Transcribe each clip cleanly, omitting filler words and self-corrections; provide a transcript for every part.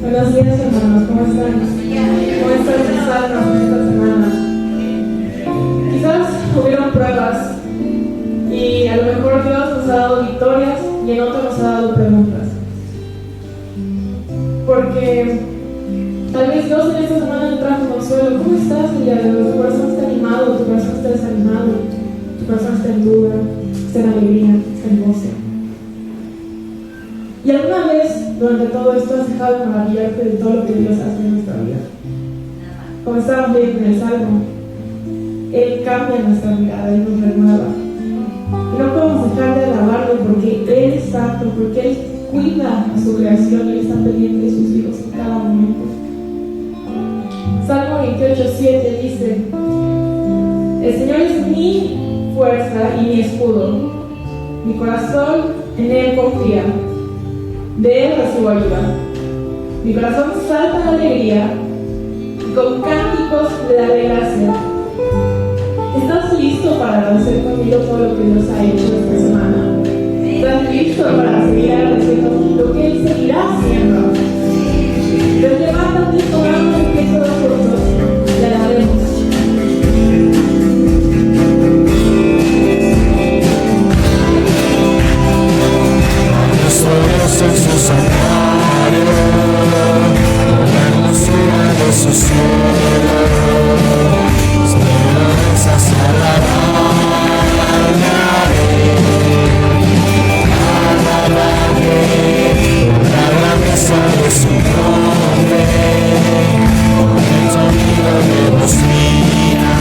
Buenos días, hermanos, ¿cómo están? ¿Cómo están sus almas en esta semana? Quizás hubieron pruebas y a lo mejor Dios nos ha dado victorias y en otros nos ha dado preguntas. Porque tal vez Dios en esta semana nos trajo consuelo. ¿Cómo estás el día de hoy? Tu corazón está animado, tu corazón está desanimado, tu corazón está en duda, está en alegría, está en gozo. ¿Y alguna vez durante todo esto has dejado de maravillarte de todo lo que Dios hace en nuestra vida? Como estábamos viendo en el Salmo, Él cambia nuestra mirada, Él nos renueva. Y no podemos dejar de alabarle porque Él es santo, porque Él cuida a su creación y Él está pendiente de sus hijos en cada momento. Salmo 28:7 dice: el Señor es mi fuerza y mi escudo, mi corazón en Él confía. De Él recibo ayuda. Mi corazón salta de alegría y con cánticos le daré gracias. ¿Estás listo para agradecer conmigo todo lo que Dios ha hecho esta semana? ¿Estás listo para seguir agradeciendo lo que Él seguirá haciendo? Entonces levántate, pongamos en pie todos juntos y alabemos. En su santuario, la hermosura de su cielo, esperanzas alabaré, por la grandeza de su nombre, con el sonido de voz mía,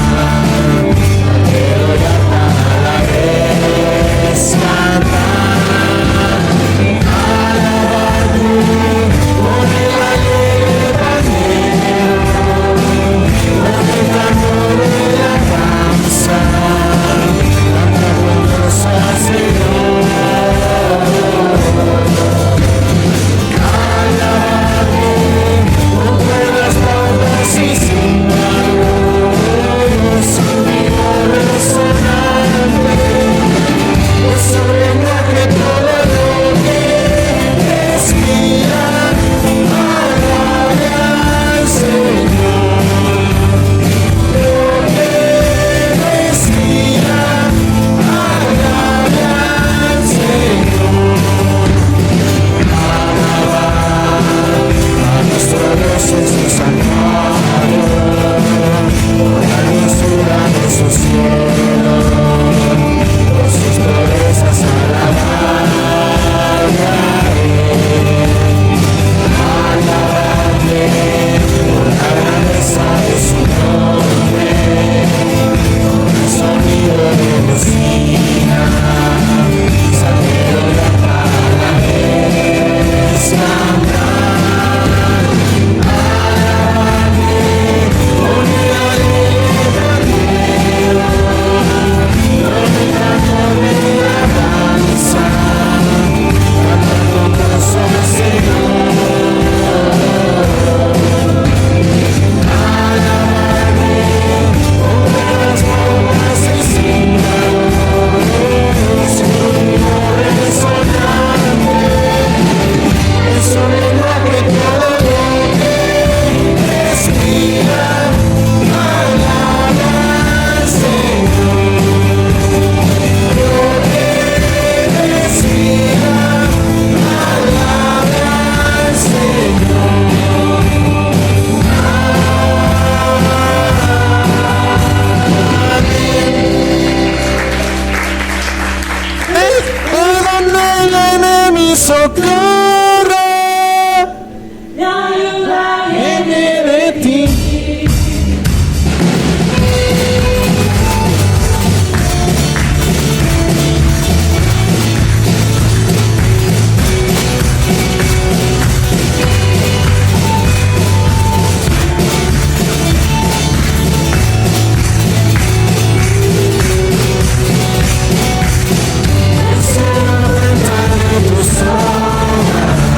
quiero llamar a la vez, cantar. Tus ojos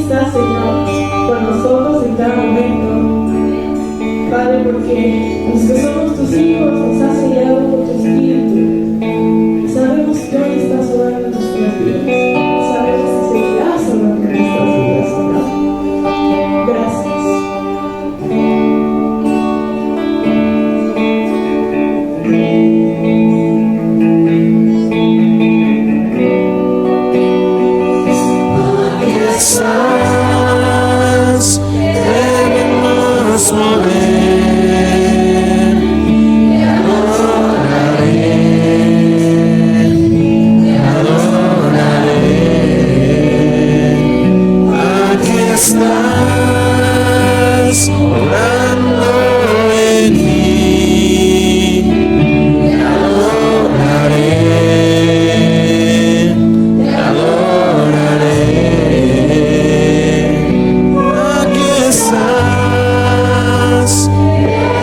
estás, Señor, con nosotros en cada momento. Padre, porque los que somos tus hijos nos has sellado con tu Espíritu. Sabemos que hoy estás obrando en nuestras vidas. Sabemos que seguirás obrando en nuestras vidas, Señor. Gracias. Estás, debemos mover, te adoraré, te adoraré. Aquí estás, orando en mí, te adoraré, te adoraré. Aquí estás,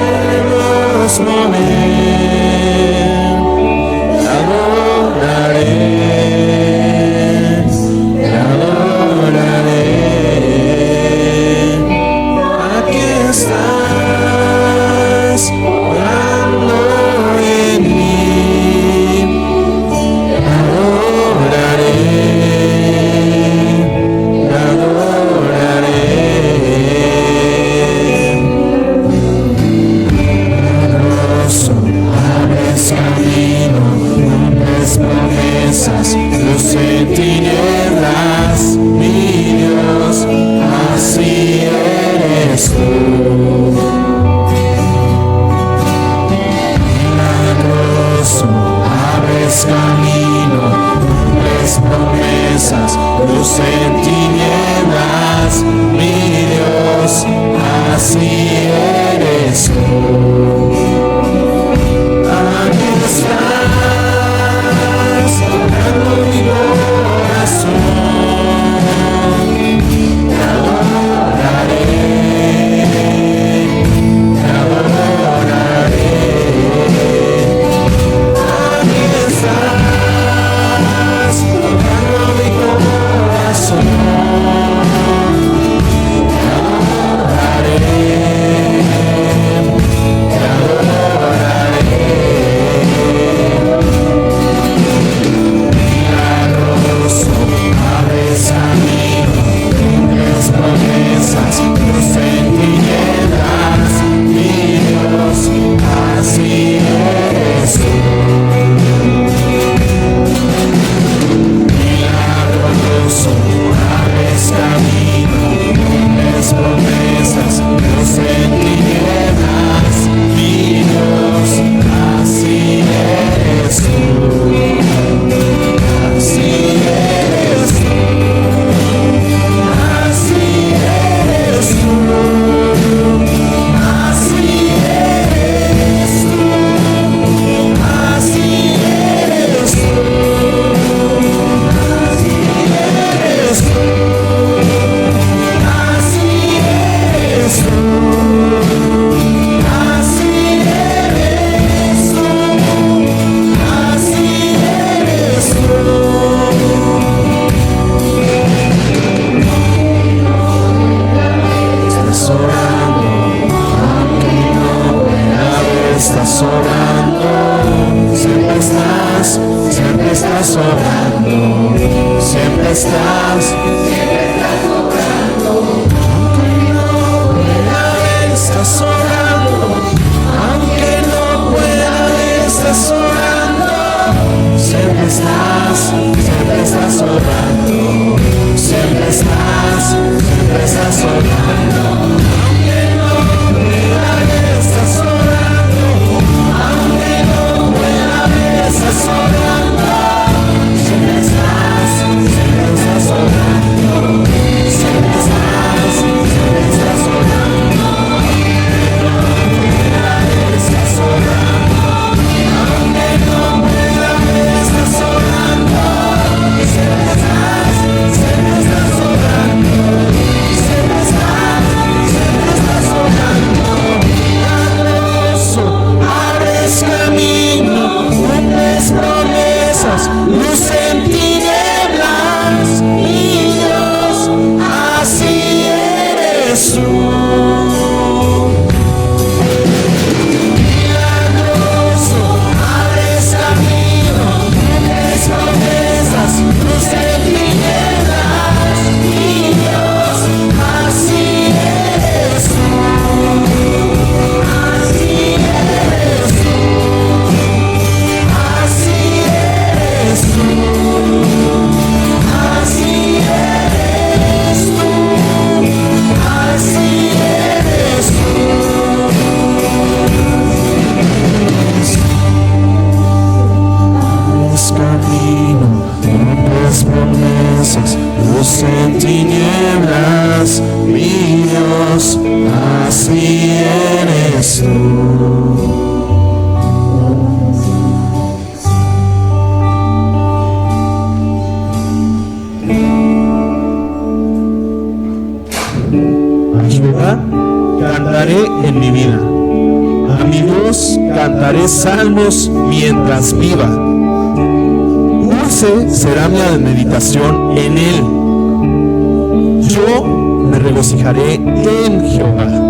debemos mover, te adoraré, te adoraré. Aquí estás, orando en mí, te adoraré, te adoraré. Milagroso, abres camino, cumples promesas, luz en tinieblas, mi Dios, así eres tú. Milagroso, abres camino, cumples promesas, luz en tinieblas, mi Dios, así eres tú. Aquí estás, tocando mi corazón, te adoraré, te adoraré. Aquí estás, tocando mi corazón, te adoraré, te adoraré. Milagroso, abres camino, cumples promesas, luz en tinieblas, mi Dios, así eres tú. Milagroso, abres camino, cumples promesas, luz en tinieblas, mi Dios, así eres tú. Así eres tú, así eres tú, así eres tú, así eres tú, así eres tú, así eres tú, así eres tú, así eres tú. Estás orando, aunque no pueda ver, estás orando, siempre estás orando, siempre estás orando, aunque no pueda ver, estás orando, aunque no pueda ver, estás orando, siempre estás orando, siempre estás orando, aunque no pueda ver, estás orando, aunque no pueda ver, estás orando, siempre estás orando, siempre luz en tinieblas, mi Dios, así eres tú. A Jehová cantaré en mi vida, a mi Dios cantaré salmos mientras viva. Dulce será mi meditación en él. Yo me regocijaré en Jehová.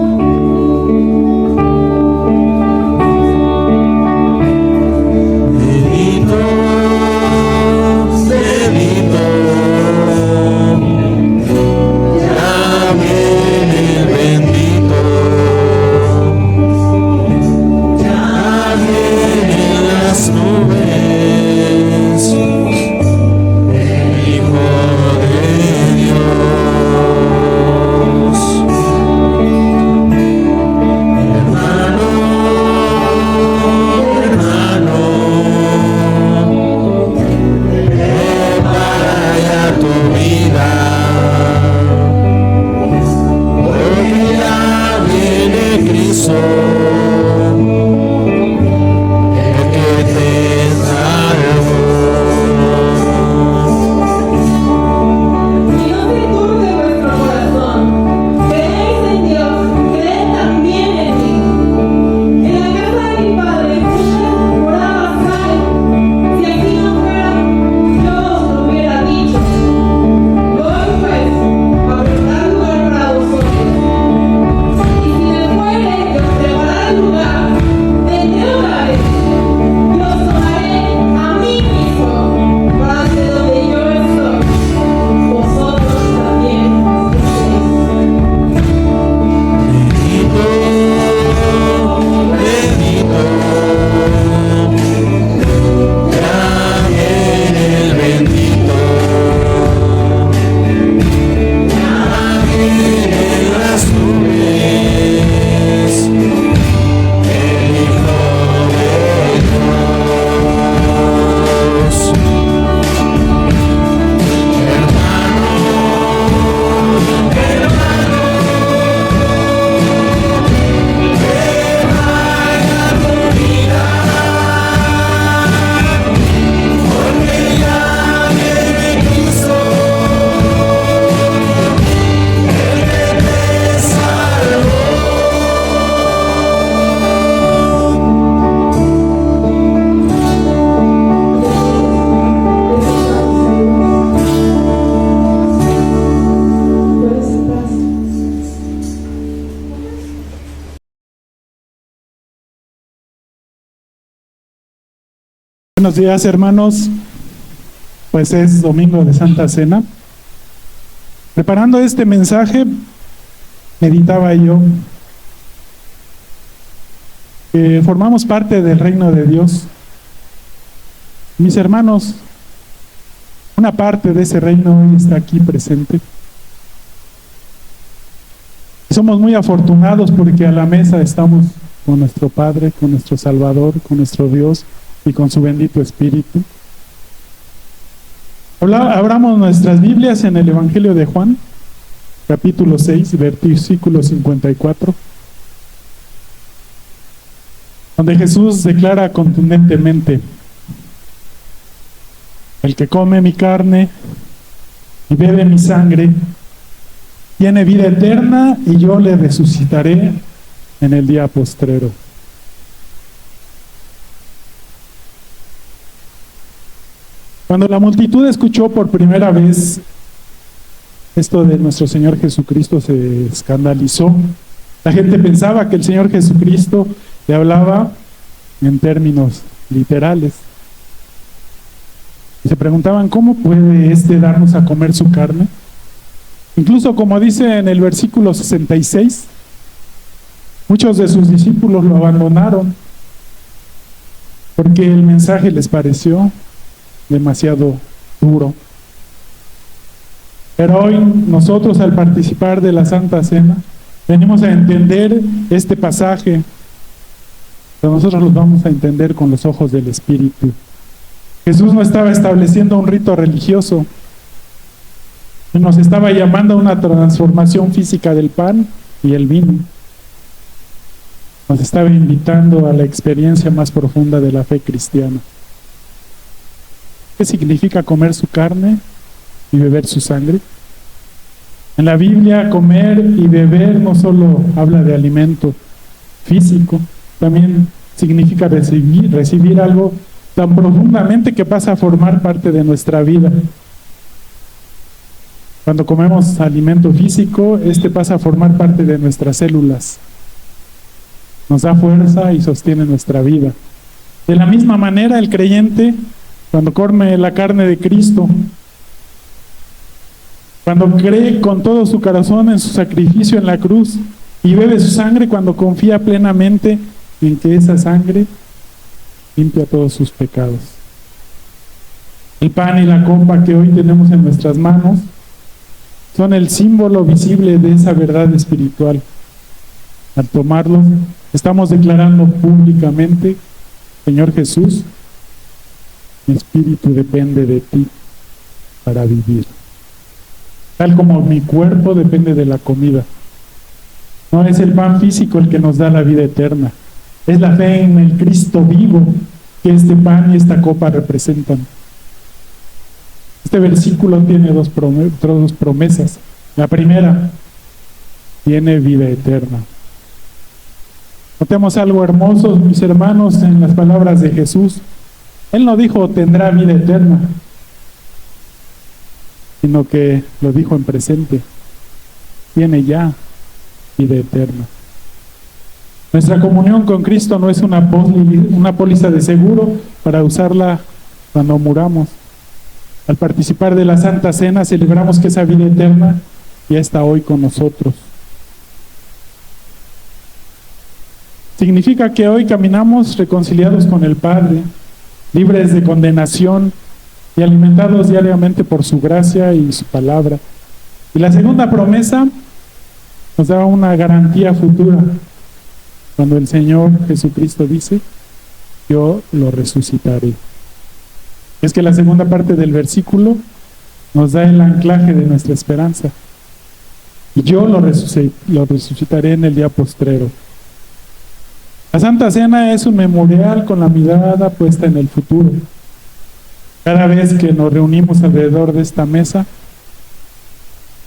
Buenos días, hermanos. Pues es domingo de Santa Cena. Preparando este mensaje, meditaba yo que formamos parte del reino de Dios. Mis hermanos, una parte de ese reino hoy está aquí presente. Somos muy afortunados porque a la mesa estamos con nuestro Padre, con nuestro Salvador, con nuestro Dios y con su bendito Espíritu. Abramos nuestras Biblias en el Evangelio de Juan, capítulo 6, versículo 54, donde Jesús declara contundentemente: el que come mi carne y bebe mi sangre tiene vida eterna, y yo le resucitaré en el día postrero. Cuando la multitud escuchó por primera vez esto de nuestro Señor Jesucristo se escandalizó. La gente pensaba que el Señor Jesucristo le hablaba en términos literales. Y se preguntaban, ¿cómo puede darnos a comer su carne? Incluso, como dice en el versículo 66, muchos de sus discípulos lo abandonaron porque el mensaje les pareció demasiado duro. Pero hoy nosotros, al participar de la Santa Cena, venimos a entender este pasaje, pero nosotros lo vamos a entender con los ojos del Espíritu. Jesús no estaba estableciendo un rito religioso, nos estaba llamando a una transformación física del pan y el vino. Nos estaba invitando a la experiencia más profunda de la fe cristiana. ¿Qué significa comer su carne y beber su sangre? En la Biblia, comer y beber no solo habla de alimento físico, también significa recibir algo tan profundamente que pasa a formar parte de nuestra vida. Cuando comemos alimento físico, pasa a formar parte de nuestras células. Nos da fuerza y sostiene nuestra vida. De la misma manera, el creyente, cuando come la carne de Cristo, cuando cree con todo su corazón en su sacrificio en la cruz y bebe su sangre, cuando confía plenamente en que esa sangre limpia todos sus pecados. El pan y la copa que hoy tenemos en nuestras manos son el símbolo visible de esa verdad espiritual. Al tomarlos, estamos declarando públicamente: Señor Jesús, mi espíritu depende de ti para vivir. Tal como mi cuerpo depende de la comida. No es el pan físico el que nos da la vida eterna. Es la fe en el Cristo vivo que este pan y esta copa representan. Este versículo tiene dos promesas. La primera, tiene vida eterna. Notemos algo hermoso, mis hermanos, en las palabras de Jesús. Él no dijo tendrá vida eterna, sino que lo dijo en presente. Tiene ya vida eterna. Nuestra comunión con Cristo no es una póliza de seguro para usarla cuando muramos. Al participar de la Santa Cena, celebramos que esa vida eterna ya está hoy con nosotros. Significa que hoy caminamos reconciliados con el Padre, libres de condenación y alimentados diariamente por su gracia y su palabra. Y la segunda promesa nos da una garantía futura, cuando el Señor Jesucristo dice: yo lo resucitaré. Es que la segunda parte del versículo nos da el anclaje de nuestra esperanza. Y yo lo resucitaré en el día postrero. La Santa Cena es un memorial con la mirada puesta en el futuro. Cada vez que nos reunimos alrededor de esta mesa,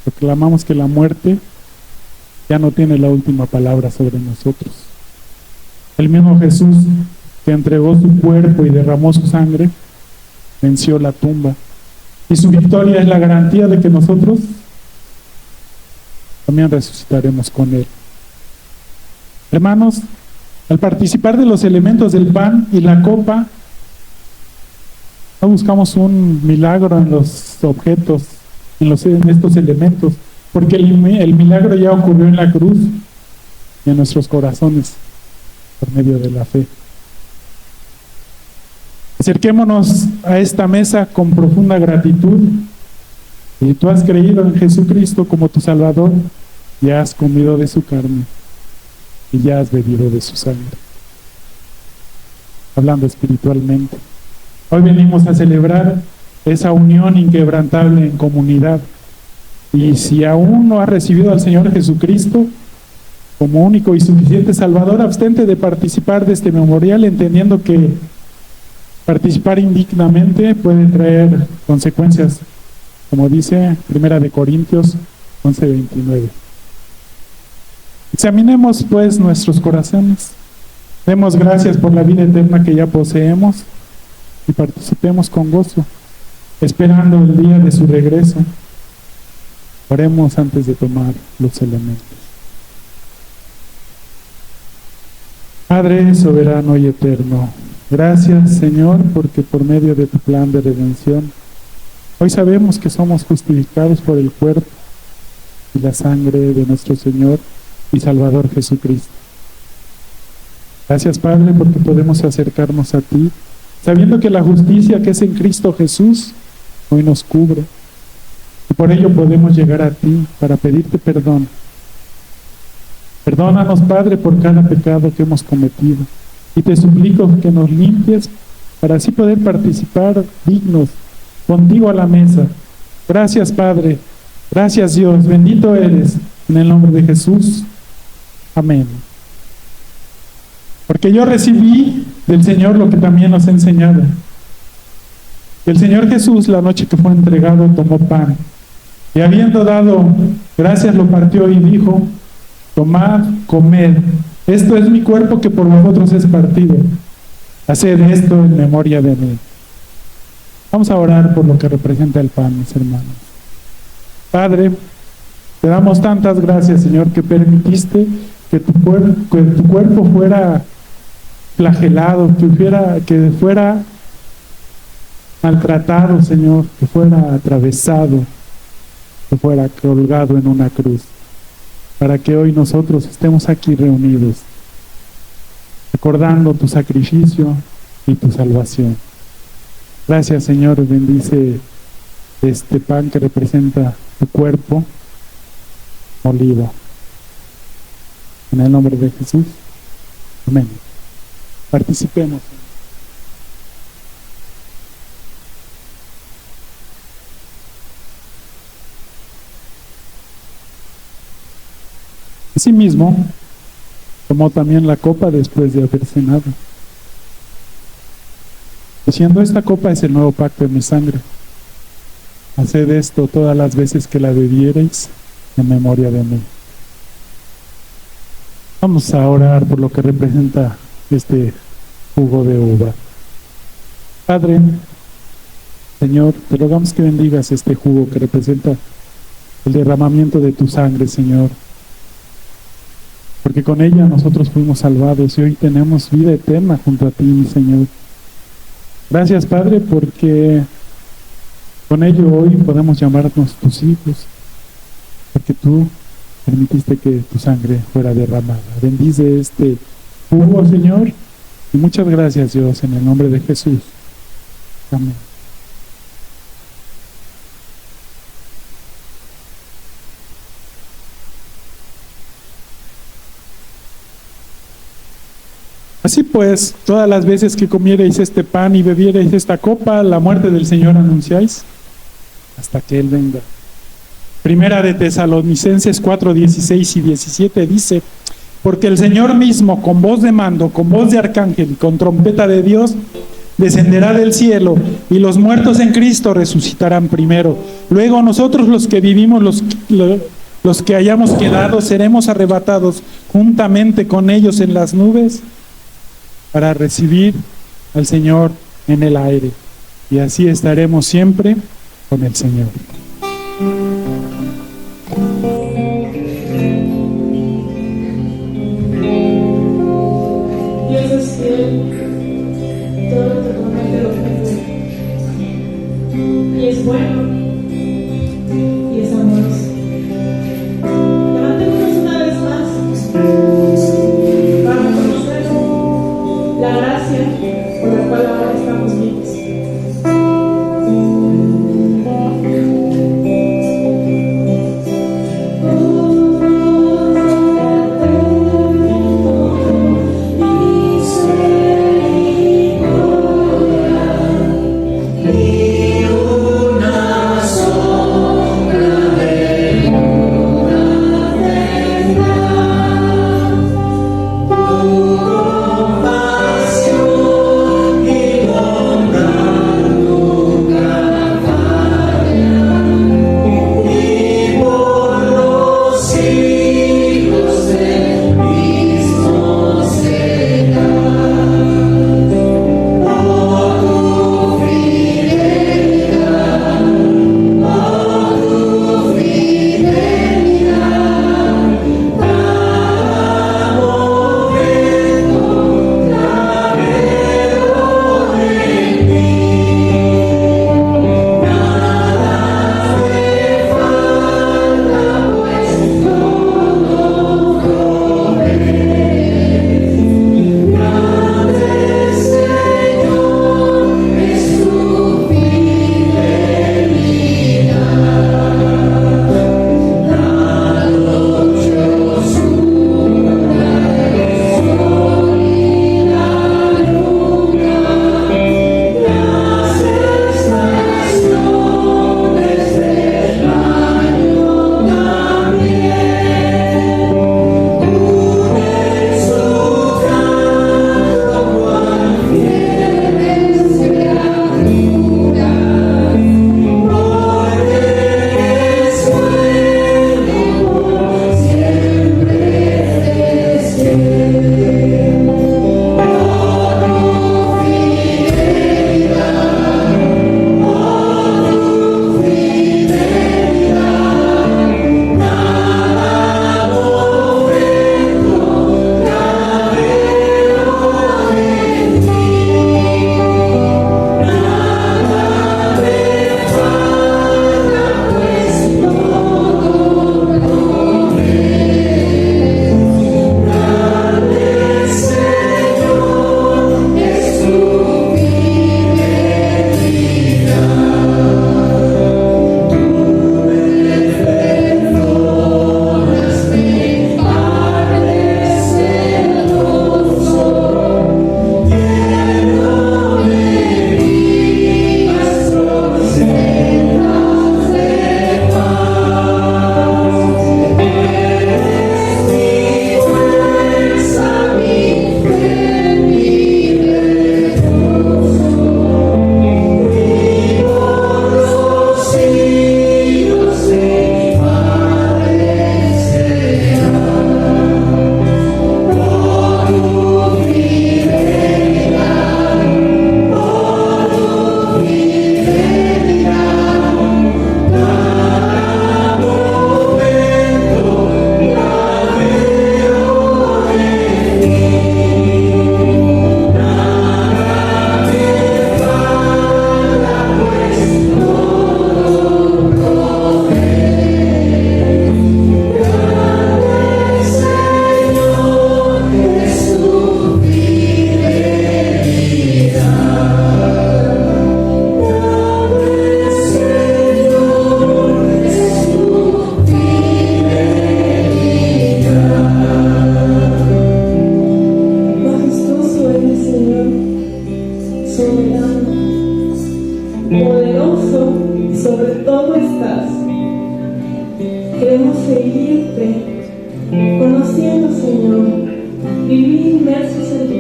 proclamamos que la muerte ya no tiene la última palabra sobre nosotros. El mismo Jesús, que entregó su cuerpo y derramó su sangre, venció la tumba. Y su victoria es la garantía de que nosotros también resucitaremos con Él. Hermanos, al participar de los elementos del pan y la copa, no buscamos un milagro en los objetos, en estos elementos, porque el milagro ya ocurrió en la cruz y en nuestros corazones por medio de la fe. Acerquémonos a esta mesa con profunda gratitud. Si tú has creído en Jesucristo como tu Salvador, ya has comido de su carne y ya has bebido de su sangre. Hablando espiritualmente, hoy venimos a celebrar esa unión inquebrantable en comunidad. Y si aún no has recibido al Señor Jesucristo como único y suficiente Salvador, abstente de participar de este memorial, entendiendo que participar indignamente puede traer consecuencias, como dice 1 Corintios 11:29. Examinemos pues nuestros corazones, demos gracias por la vida eterna que ya poseemos y participemos con gozo, esperando el día de su regreso. Oremos antes de tomar los elementos. Padre soberano y eterno, gracias, Señor, porque por medio de tu plan de redención, hoy sabemos que somos justificados por el cuerpo y la sangre de nuestro Señor y Salvador Jesucristo. Gracias, Padre, porque podemos acercarnos a ti, sabiendo que la justicia que es en Cristo Jesús hoy nos cubre. Y por ello podemos llegar a ti para pedirte perdón. Perdónanos, Padre, por cada pecado que hemos cometido. Y te suplico que nos limpies para así poder participar dignos contigo a la mesa. Gracias, Padre. Gracias, Dios. Bendito eres. En el nombre de Jesús. Amén. Porque yo recibí del Señor lo que también nos ha enseñado. El Señor Jesús, la noche que fue entregado, tomó pan. Y habiendo dado gracias, lo partió y dijo: tomad, comed, esto es mi cuerpo que por vosotros es partido. Haced esto en memoria de mí. Vamos a orar por lo que representa el pan, mis hermanos. Padre, te damos tantas gracias, Señor, que permitiste que tu cuerpo fuera flagelado, que fuera maltratado, Señor, que fuera atravesado, que fuera colgado en una cruz, para que hoy nosotros estemos aquí reunidos, recordando tu sacrificio y tu salvación. Gracias, Señor, bendice este pan que representa tu cuerpo molido. En el nombre de Jesús. Amén. Participemos. Asimismo, tomó también la copa después de haber cenado, diciendo: esta copa es el nuevo pacto en mi sangre. Haced esto todas las veces que la bebiereis en memoria de mí. Vamos a orar por lo que representa este jugo de uva. Padre, Señor, te rogamos que bendigas este jugo que representa el derramamiento de tu sangre, Señor, porque con ella nosotros fuimos salvados y hoy tenemos vida eterna junto a ti, mi Señor. Gracias, Padre, porque con ello hoy podemos llamarnos tus hijos, porque tú permitiste que tu sangre fuera derramada. Bendice este jugo, Señor, y muchas gracias, Dios, en el nombre de Jesús. Amén. Así pues, todas las veces que comiereis este pan y bebiereis esta copa, la muerte del Señor anunciáis hasta que Él venga. Primera de Tesalonicenses 4:16 y 17 dice: porque el Señor mismo, con voz de mando, con voz de arcángel y con trompeta de Dios, descenderá del cielo, y los muertos en Cristo resucitarán primero. Luego nosotros, los que vivimos, los que hayamos quedado, seremos arrebatados juntamente con ellos en las nubes para recibir al Señor en el aire, y así estaremos siempre con el Señor. Dios es fiel, todo lo que promete lo cumple, y es bueno, y es amoroso. Levantémonos una vez más para reconocer la gracia por la cual ahora estamos vivos.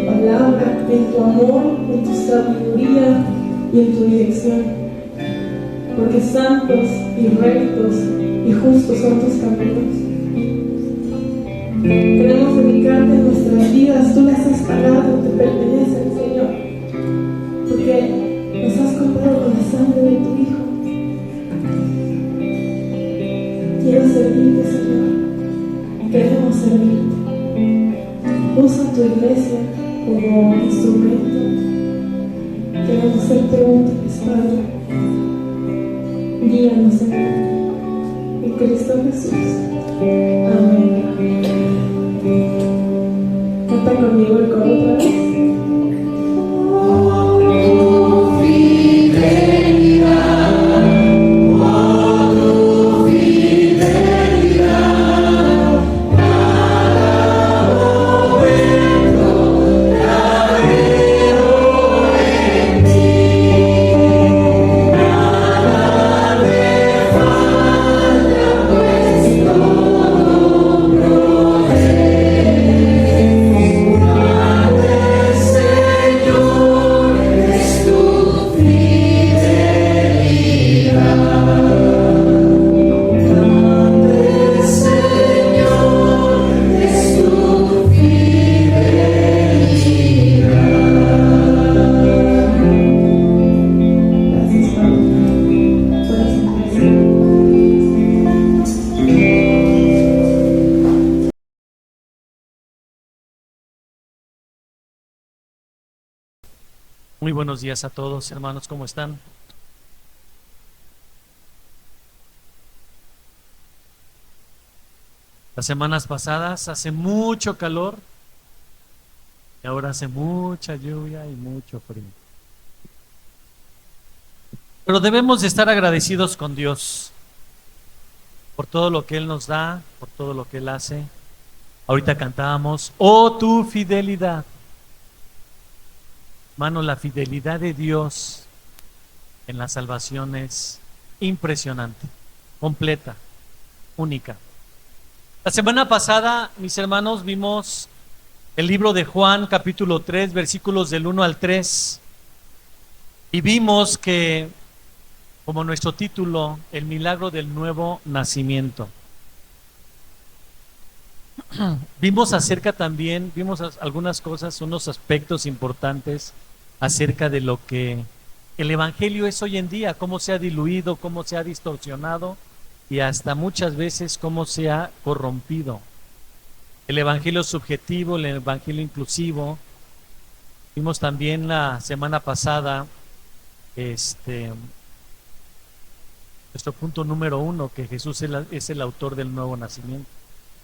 tu palabra, en tu amor, en tu sabiduría y en tu dirección. Porque santos y rectos y justos son tus caminos. Queremos dedicarte nuestras vidas, tú las has pagado, te pertenecen, Señor, porque nos has comprado con la sangre de tu Hijo. Quiero servirte, Señor, queremos servirte. Usa tu iglesia como instrumento. Queremos serte útiles, Padre. Guíanos, Señor, en Cristo Jesús. Amén. Canta conmigo el coro otra vez. Muy buenos días a todos, hermanos, ¿cómo están? Las semanas pasadas hace mucho calor y ahora hace mucha lluvia y mucho frío. Pero debemos de estar agradecidos con Dios por todo lo que Él nos da, por todo lo que Él hace. Ahorita cantábamos, oh tu fidelidad. Hermano, la fidelidad de Dios en la salvación es impresionante, completa, única. La semana pasada, mis hermanos, vimos el libro de Juan, capítulo 3, versículos del 1 al 3, y vimos que, como nuestro título, el milagro del nuevo nacimiento. Vimos algunas cosas, unos aspectos importantes acerca de lo que el Evangelio es hoy en día, cómo se ha diluido, cómo se ha distorsionado y hasta muchas veces cómo se ha corrompido. El Evangelio subjetivo, el Evangelio inclusivo. Vimos también la semana pasada nuestro punto número 1, que Jesús es el autor del nuevo nacimiento.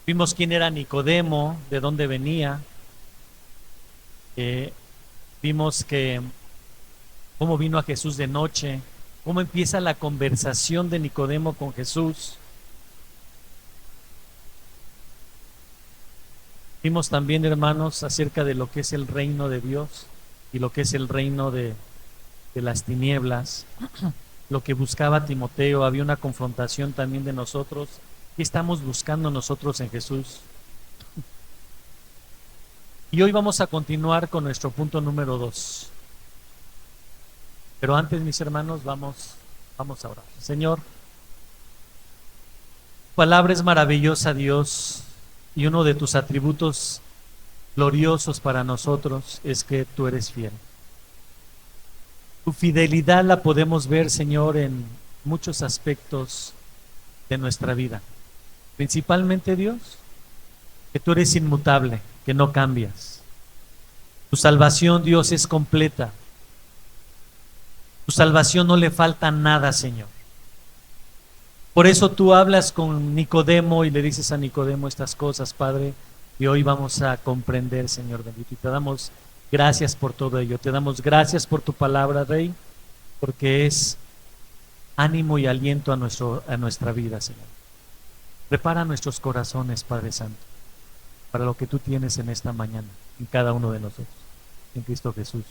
Vimos quién era Nicodemo, de dónde venía. Vimos cómo vino a Jesús de noche, cómo empieza la conversación de Nicodemo con Jesús. Vimos también, hermanos, acerca de lo que es el reino de Dios y lo que es el reino de las tinieblas, lo que buscaba Timoteo. Había una confrontación también de nosotros. ¿Qué estamos buscando nosotros en Jesús? Y hoy vamos a continuar con nuestro punto número 2. Pero antes, mis hermanos, vamos a orar. Señor, tu palabra es maravillosa, Dios, y uno de tus atributos gloriosos para nosotros es que tú eres fiel. Tu fidelidad la podemos ver, Señor, en muchos aspectos de nuestra vida. Principalmente, Dios, que tú eres inmutable, que no cambias. Tu salvación, Dios, es completa. Tu salvación no le falta nada, Señor. Por eso tú hablas con Nicodemo y le dices a Nicodemo estas cosas, Padre, y hoy vamos a comprender, Señor bendito. Y te damos gracias por todo ello. Te damos gracias por tu palabra, Rey, porque es ánimo y aliento a nuestra vida, Señor. Prepara nuestros corazones, Padre Santo, para lo que tú tienes en esta mañana, en cada uno de nosotros, en Cristo Jesús.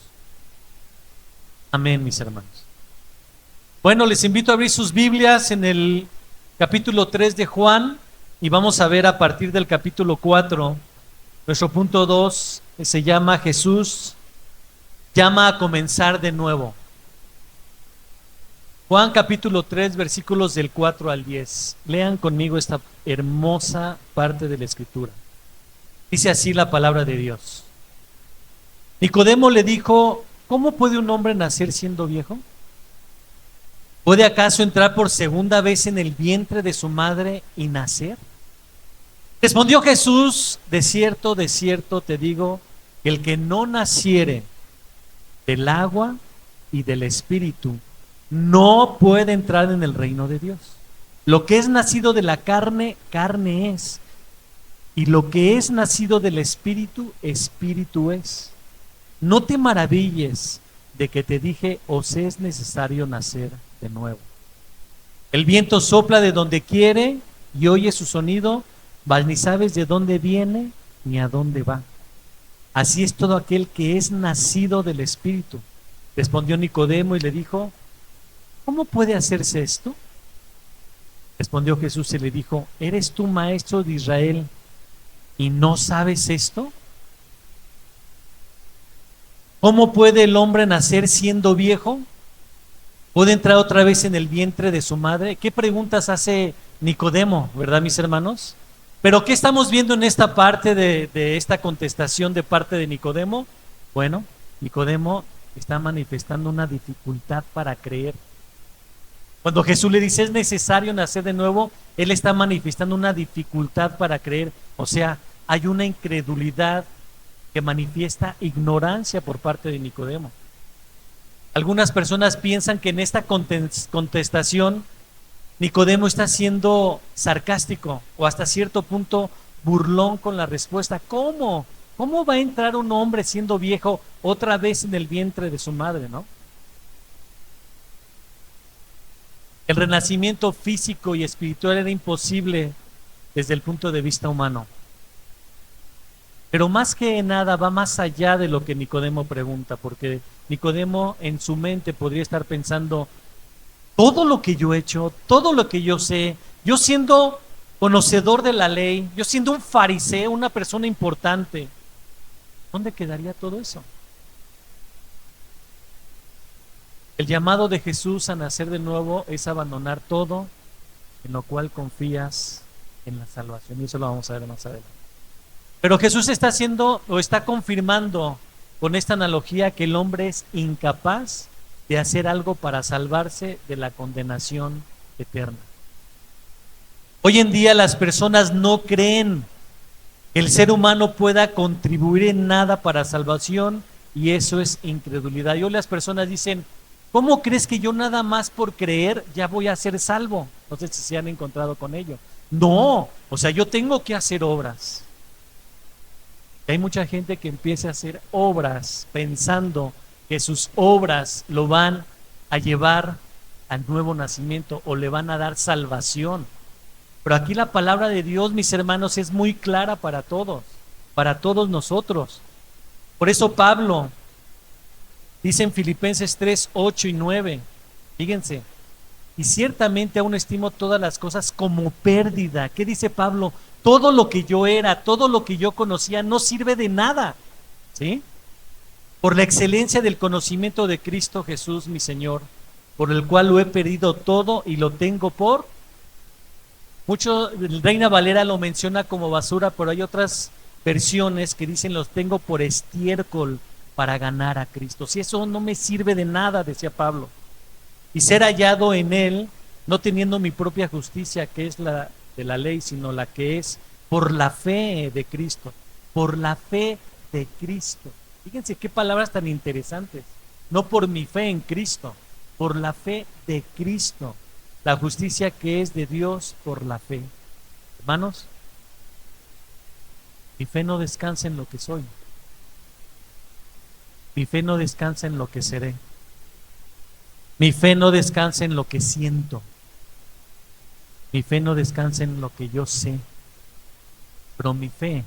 Amén, mis hermanos. Bueno, les invito a abrir sus Biblias en el capítulo 3 de Juan y vamos a ver a partir del capítulo 4 Nuestro punto 2 se llama Jesús llama a comenzar de nuevo. Juan capítulo 3, versículos del 4 al 10. Lean conmigo esta hermosa parte de la Escritura. Dice así la palabra de Dios. Nicodemo le dijo: ¿cómo puede un hombre nacer siendo viejo? ¿Puede acaso entrar por segunda vez en el vientre de su madre y nacer? Respondió Jesús: de cierto te digo, que el que no naciere del agua y del Espíritu no puede entrar en el reino de Dios. Lo que es nacido de la carne, carne es, y lo que es nacido del Espíritu, Espíritu es. No te maravilles de que te dije: os es necesario nacer de nuevo. El viento sopla de donde quiere y oye su sonido, mas ni sabes de dónde viene ni a dónde va. Así es todo aquel que es nacido del Espíritu. Respondió Nicodemo y le dijo: ¿cómo puede hacerse esto? Respondió Jesús y le dijo: ¿eres tú maestro de Israel y no sabes esto? ¿Cómo puede el hombre nacer siendo viejo? ¿Puede entrar otra vez en el vientre de su madre? ¿Qué preguntas hace Nicodemo, verdad, mis hermanos? Pero ¿qué estamos viendo en esta parte de esta contestación de parte de Nicodemo? Bueno, Nicodemo está manifestando una dificultad para creer. Cuando Jesús le dice: es necesario nacer de nuevo, él está manifestando una dificultad para creer. O sea, hay una incredulidad que manifiesta ignorancia por parte de Nicodemo. Algunas personas piensan que en esta contestación Nicodemo está siendo sarcástico o hasta cierto punto burlón con la respuesta. ¿Cómo? ¿Cómo va a entrar un hombre siendo viejo otra vez en el vientre de su madre, no? El renacimiento físico y espiritual era imposible desde el punto de vista humano. Pero más que nada va más allá de lo que Nicodemo pregunta, porque Nicodemo en su mente podría estar pensando: todo lo que yo he hecho, todo lo que yo sé, yo siendo conocedor de la ley, yo siendo un fariseo, una persona importante, ¿dónde quedaría todo eso? El llamado de Jesús a nacer de nuevo es abandonar todo en lo cual confías en la salvación, y eso lo vamos a ver más adelante. Pero Jesús está haciendo o está confirmando con esta analogía que el hombre es incapaz de hacer algo para salvarse de la condenación eterna. Hoy en día las personas no creen que el ser humano pueda contribuir en nada para salvación, y eso es incredulidad. Y hoy las personas dicen: ¿cómo crees que yo nada más por creer ya voy a ser salvo? No sé si se han encontrado con ello. No, o sea, yo tengo que hacer obras. Hay mucha gente que empieza a hacer obras pensando que sus obras lo van a llevar al nuevo nacimiento o le van a dar salvación. Pero aquí la palabra de Dios, mis hermanos, es muy clara para todos nosotros. Por eso Pablo dice en Filipenses 3, 8 y 9, fíjense: y ciertamente aún estimo todas las cosas como pérdida. ¿Qué dice Pablo? Todo lo que yo era, todo lo que yo conocía no sirve de nada, ¿sí? Por la excelencia del conocimiento de Cristo Jesús, mi Señor, por el cual lo he perdido todo y lo tengo por... Mucho, Reina Valera lo menciona como basura, pero hay otras versiones que dicen: los tengo por estiércol para ganar a Cristo. Si eso no me sirve de nada, decía Pablo, y ser hallado en él, no teniendo mi propia justicia, que es la de la ley, sino la que es por la fe de Cristo, por la fe de Cristo. Fíjense qué palabras tan interesantes. No por mi fe en Cristo, por la fe de Cristo, la justicia que es de Dios por la fe. Hermanos, mi fe no descansa en lo que soy, mi fe no descansa en lo que seré, mi fe no descansa en lo que siento, mi fe no descansa en lo que yo sé, pero mi fe,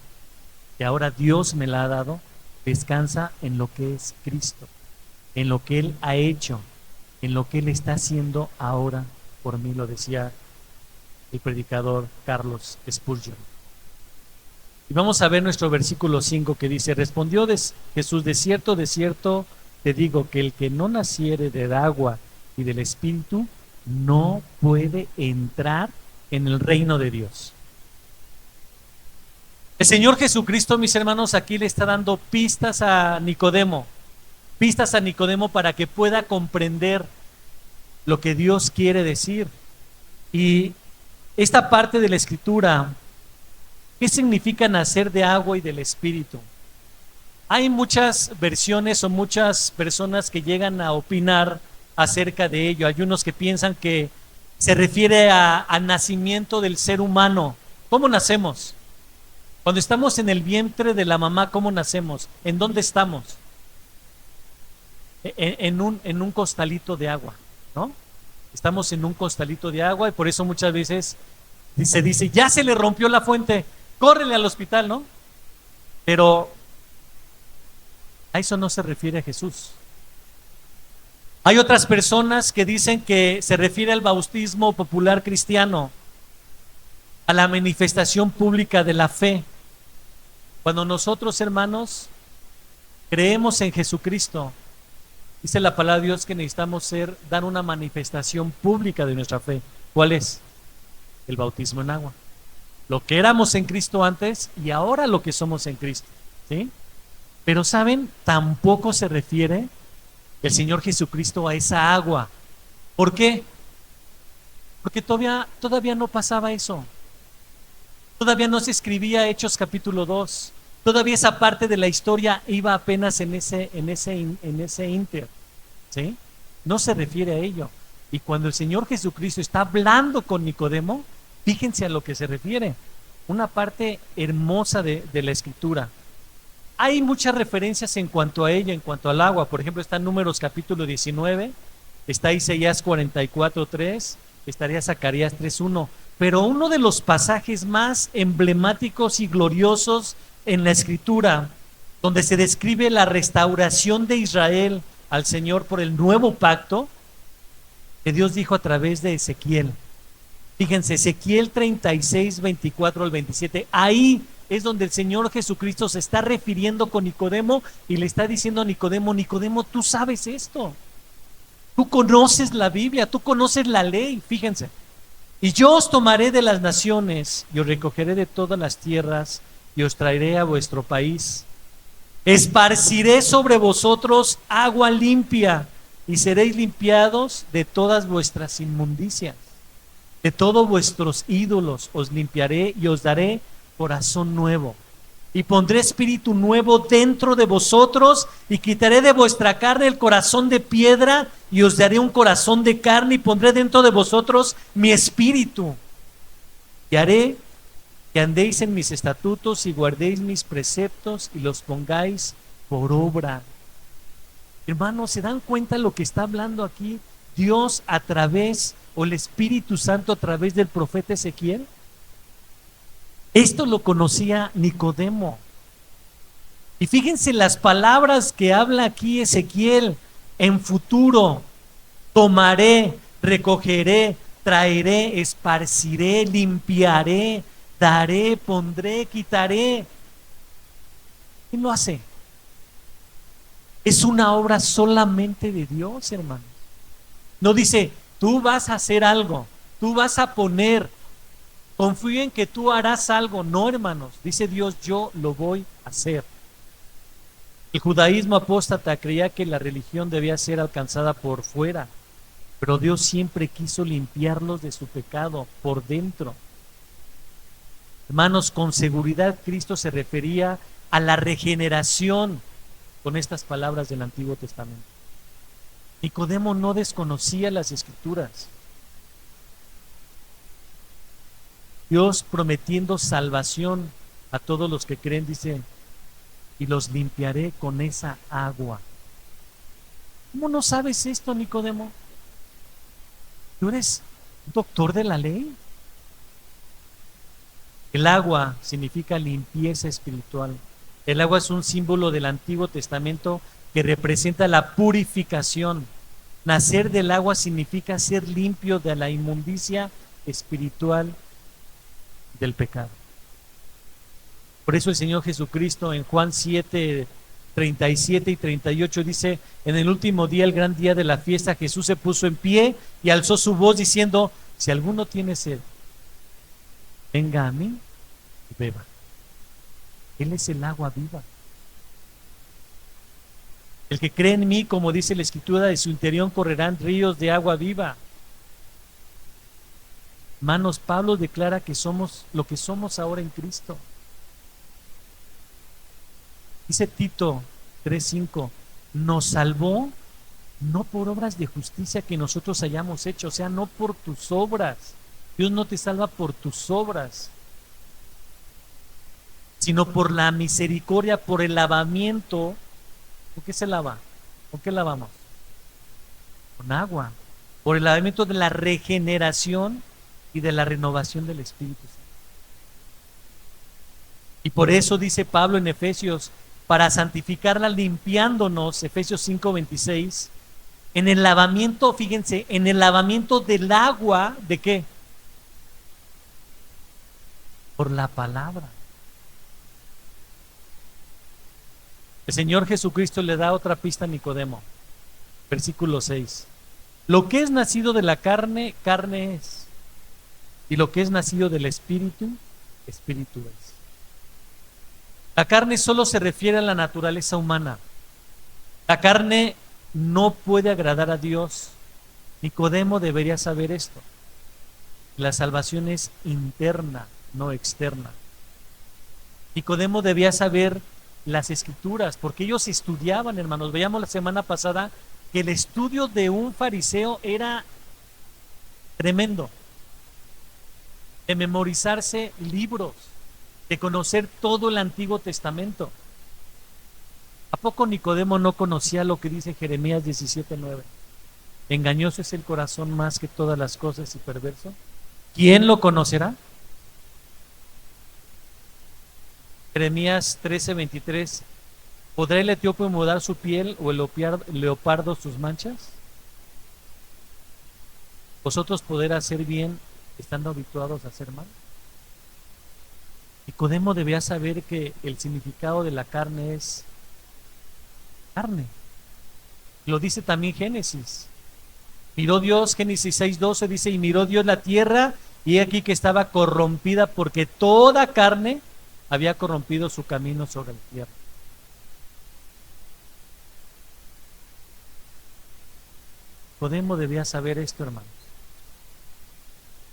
que ahora Dios me la ha dado, descansa en lo que es Cristo, en lo que Él ha hecho, en lo que Él está haciendo ahora por mí, lo decía el predicador Carlos Spurgeon. Y vamos a ver nuestro versículo 5 que dice, respondió Jesús, de cierto, te digo que el que no naciere del agua y del Espíritu no puede entrar en el reino de Dios. El Señor Jesucristo, mis hermanos, aquí le está dando pistas a Nicodemo para que pueda comprender lo que Dios quiere decir. Y esta parte de la Escritura, ¿qué significa nacer de agua y del Espíritu? Hay muchas versiones o muchas personas que llegan a opinar acerca de ello. Hay unos que piensan que se refiere al nacimiento del ser humano. ¿Cómo nacemos? Cuando estamos en el vientre de la mamá, ¿cómo nacemos? ¿En dónde estamos? En un costalito de agua, ¿no? Estamos en un costalito de agua y por eso muchas veces se dice, ya se le rompió la fuente, córrele al hospital, ¿no? Pero a eso no se refiere a Jesús. Hay otras personas que dicen que se refiere al bautismo popular cristiano, a la manifestación pública de la fe. Cuando nosotros, hermanos, creemos en Jesucristo, dice la palabra de Dios que necesitamos dar una manifestación pública de nuestra fe. ¿Cuál es? El bautismo en agua. Lo que éramos en Cristo antes y ahora lo que somos en Cristo, ¿sí? Pero ¿saben? Tampoco se refiere el Señor Jesucristo a esa agua. ¿Por qué? Porque todavía no pasaba eso. Todavía no se escribía Hechos capítulo 2. Todavía esa parte de la historia iba apenas en ese inter, ¿sí? No se refiere a ello. Y cuando el Señor Jesucristo está hablando con Nicodemo, fíjense a lo que se refiere. Una parte hermosa de la Escritura. Hay muchas referencias en cuanto a ella, en cuanto al agua. Por ejemplo, está en Números capítulo 19, está Isaías 44:3, estaría Zacarías 3:1. Pero uno de los pasajes más emblemáticos y gloriosos en la Escritura, donde se describe la restauración de Israel al Señor por el nuevo pacto, que Dios dijo a través de Ezequiel. Fíjense, Ezequiel 36, 24 al 27, ahí es donde el Señor Jesucristo se está refiriendo con Nicodemo y le está diciendo a Nicodemo, Nicodemo, tú sabes esto, tú conoces la Biblia, tú conoces la ley, fíjense. Y yo os tomaré de las naciones y os recogeré de todas las tierras y os traeré a vuestro país. Esparciré sobre vosotros agua limpia y seréis limpiados de todas vuestras inmundicias. De todos vuestros ídolos os limpiaré y os daré corazón nuevo. Y pondré espíritu nuevo dentro de vosotros y quitaré de vuestra carne el corazón de piedra y os daré un corazón de carne y pondré dentro de vosotros mi espíritu. Y haré que andéis en mis estatutos y guardéis mis preceptos y los pongáis por obra. Hermanos, ¿se dan cuenta lo que está hablando aquí Dios a través, o el Espíritu Santo a través del profeta Ezequiel? Esto lo conocía Nicodemo. Y fíjense las palabras que habla aquí Ezequiel en futuro: tomaré, recogeré, traeré, esparciré, limpiaré, daré, pondré, quitaré. ¿Quién lo hace? Es una obra solamente de Dios, hermanos. No dice, tú vas a hacer algo, tú vas a poner, confío en que tú harás algo. No, hermanos, dice Dios, yo lo voy a hacer. El judaísmo apóstata creía que la religión debía ser alcanzada por fuera, pero Dios siempre quiso limpiarlos de su pecado por dentro. Hermanos, con seguridad Cristo se refería a la regeneración con estas palabras del Antiguo Testamento. Nicodemo no desconocía las Escrituras. Dios prometiendo salvación a todos los que creen, dice, y los limpiaré con esa agua. ¿Cómo no sabes esto, Nicodemo? ¿Tú eres doctor de la ley? El agua significa limpieza espiritual. El agua es un símbolo del Antiguo Testamento que representa la purificación. Nacer del agua significa ser limpio de la inmundicia espiritual del pecado. Por eso el Señor Jesucristo en Juan 7, 37 y 38 dice: en el último día, el gran día de la fiesta, Jesús se puso en pie y alzó su voz diciendo: si alguno tiene sed, venga a mí y beba. Él es el agua viva. El que cree en mí, como dice la Escritura, de su interior correrán ríos de agua viva. Hermanos, Pablo declara que somos lo que somos ahora en Cristo. Dice Tito 3:5: nos salvó no por obras de justicia que nosotros hayamos hecho, o sea, no por tus obras. Dios no te salva por tus obras, sino por la misericordia, por el lavamiento. ¿Por qué se lava? ¿Con qué lavamos? Con agua. Por el lavamiento de la regeneración y de la renovación del Espíritu Santo. Y por eso dice Pablo en Efesios: para santificarla, limpiándonos, Efesios 5:26, en el lavamiento, fíjense, en el lavamiento del agua, ¿de qué? Por la palabra. El Señor Jesucristo le da otra pista a Nicodemo, versículo 6: lo que es nacido de la carne, carne es, y lo que es nacido del Espíritu, Espíritu es. La carne solo se refiere a la naturaleza humana. La carne no puede agradar a Dios. Nicodemo debería saber esto. La salvación es interna, no externa. Nicodemo debía saber las Escrituras, porque ellos estudiaban, hermanos. Veíamos la semana pasada que el estudio de un fariseo era tremendo, de memorizarse libros, de conocer todo el Antiguo Testamento. ¿A poco Nicodemo no conocía lo que dice Jeremías 17:9? Engañoso es el corazón más que todas las cosas y perverso. ¿Quién lo conocerá? Jeremías 13:23: ¿podrá el etíope mudar su piel o el leopardo sus manchas? ¿Vosotros poder hacer bien estando habituados a hacer mal? Nicodemo debía saber que el significado de la carne es carne. Lo dice también Génesis. Miró Dios, Génesis 6:12 dice: y miró Dios la tierra, y he aquí que estaba corrompida, porque toda carne había corrompido su camino sobre la tierra. Nicodemo debía saber esto, hermanos.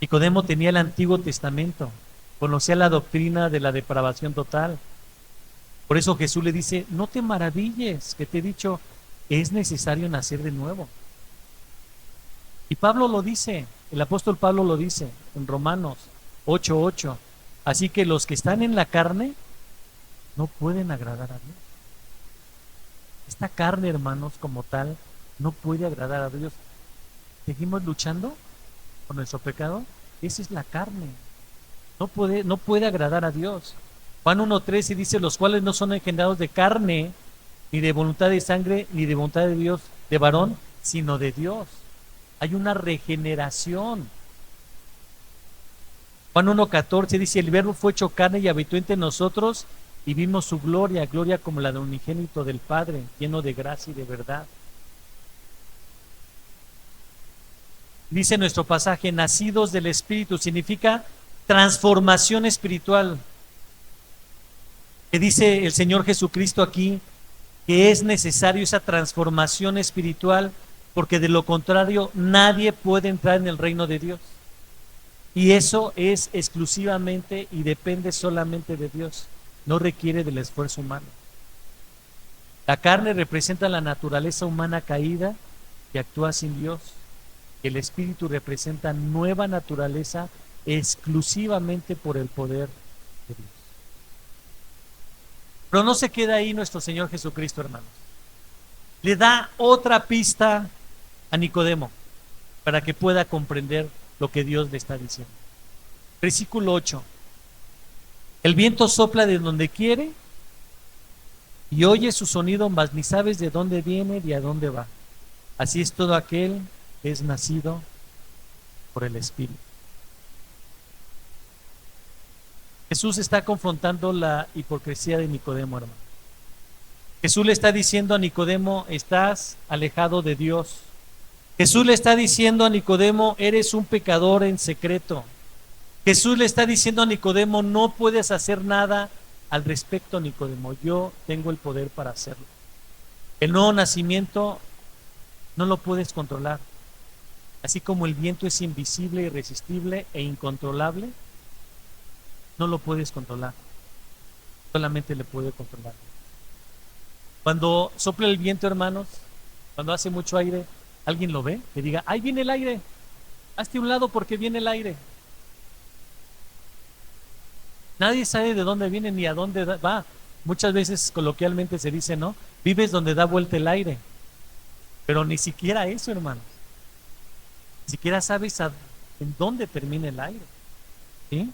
Nicodemo tenía el Antiguo Testamento, conocía la doctrina de la depravación total. Por eso Jesús le dice: no te maravilles que te he dicho, es necesario nacer de nuevo. Y Pablo lo dice, el apóstol Pablo lo dice en Romanos 8:8: así que los que están en la carne no pueden agradar a Dios. Esta carne, hermanos, como tal, no puede agradar a Dios. ¿Seguimos luchando con nuestro pecado? Esa es la carne. No puede agradar a Dios. Juan 1:13 dice: los cuales no son engendrados de carne, ni de voluntad de sangre, ni de voluntad de Dios, de varón, sino de Dios. Hay una regeneración. Juan 1:14 dice: el verbo fue hecho carne y habitó entre nosotros, y vimos su gloria, gloria como la de unigénito del Padre, lleno de gracia y de verdad. Dice nuestro pasaje: nacidos del Espíritu, significa transformación espiritual. Que dice el Señor Jesucristo aquí que es necesario esa transformación espiritual, porque de lo contrario nadie puede entrar en el reino de Dios. Y eso es exclusivamente y depende solamente de Dios, no requiere del esfuerzo humano. La carne representa la naturaleza humana caída que actúa sin Dios. El Espíritu representa nueva naturaleza exclusivamente por el poder de Dios. Pero no se queda ahí nuestro Señor Jesucristo, hermanos. Le da otra pista a Nicodemo para que pueda comprender lo que Dios le está diciendo. Versículo 8: el viento sopla de donde quiere y oye su sonido, mas ni sabes de dónde viene ni a dónde va. Así es todo aquel que es nacido por el Espíritu. Jesús está confrontando la hipocresía de Nicodemo, hermano. Jesús le está diciendo a Nicodemo, estás alejado de Dios. Jesús le está diciendo a Nicodemo, eres un pecador en secreto. Jesús le está diciendo a Nicodemo, no puedes hacer nada al respecto, Nicodemo. Yo tengo el poder para hacerlo. El nuevo nacimiento no lo puedes controlar. Así como el viento es invisible, irresistible e incontrolable, no lo puedes controlar. Solamente le puede controlar. Cuando sopla el viento, hermanos, cuando hace mucho aire, ¿alguien lo ve? Que diga, ahí viene el aire. Hazte a un lado porque viene el aire. Nadie sabe de dónde viene ni a dónde va. Muchas veces coloquialmente se dice, ¿no? Vives donde da vuelta el aire. Pero ni siquiera eso, hermanos. Ni siquiera sabes en dónde termina el aire. ¿Sí?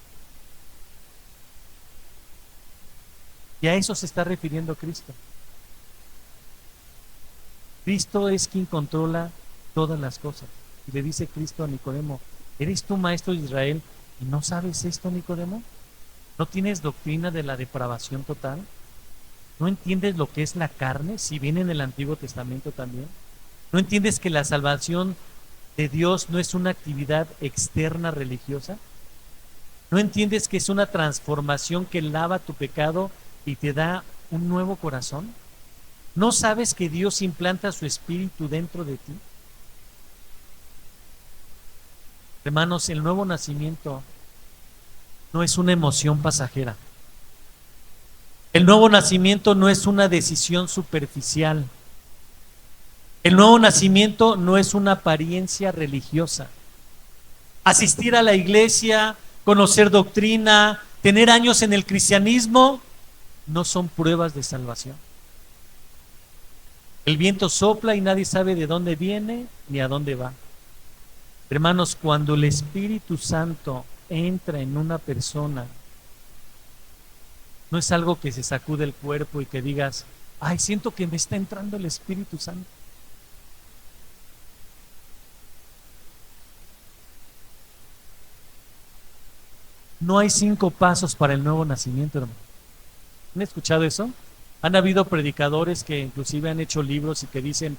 Y a eso se está refiriendo Cristo. Cristo es quien controla todas las cosas. Y le dice Cristo a Nicodemo, ¿eres tú maestro de Israel y no sabes esto, Nicodemo? ¿No tienes doctrina de la depravación total? ¿No entiendes lo que es la carne, si viene en el Antiguo Testamento también? ¿No entiendes que la salvación de Dios no es una actividad externa religiosa? ¿No entiendes que es una transformación que lava tu pecado y te da un nuevo corazón? ¿No sabes que Dios implanta su espíritu dentro de ti? Hermanos, el nuevo nacimiento no es una emoción pasajera. El nuevo nacimiento no es una decisión superficial. El nuevo nacimiento no es una apariencia religiosa. Asistir a la iglesia, conocer doctrina, tener años en el cristianismo, no son pruebas de salvación. El viento sopla y nadie sabe de dónde viene ni a dónde va. Hermanos, cuando el Espíritu Santo entra en una persona, no es algo que se sacude el cuerpo y que digas, ay, siento que me está entrando el Espíritu Santo. No hay 5 pasos para el nuevo nacimiento, hermano. ¿Han escuchado eso? Han habido predicadores que inclusive han hecho libros y que dicen,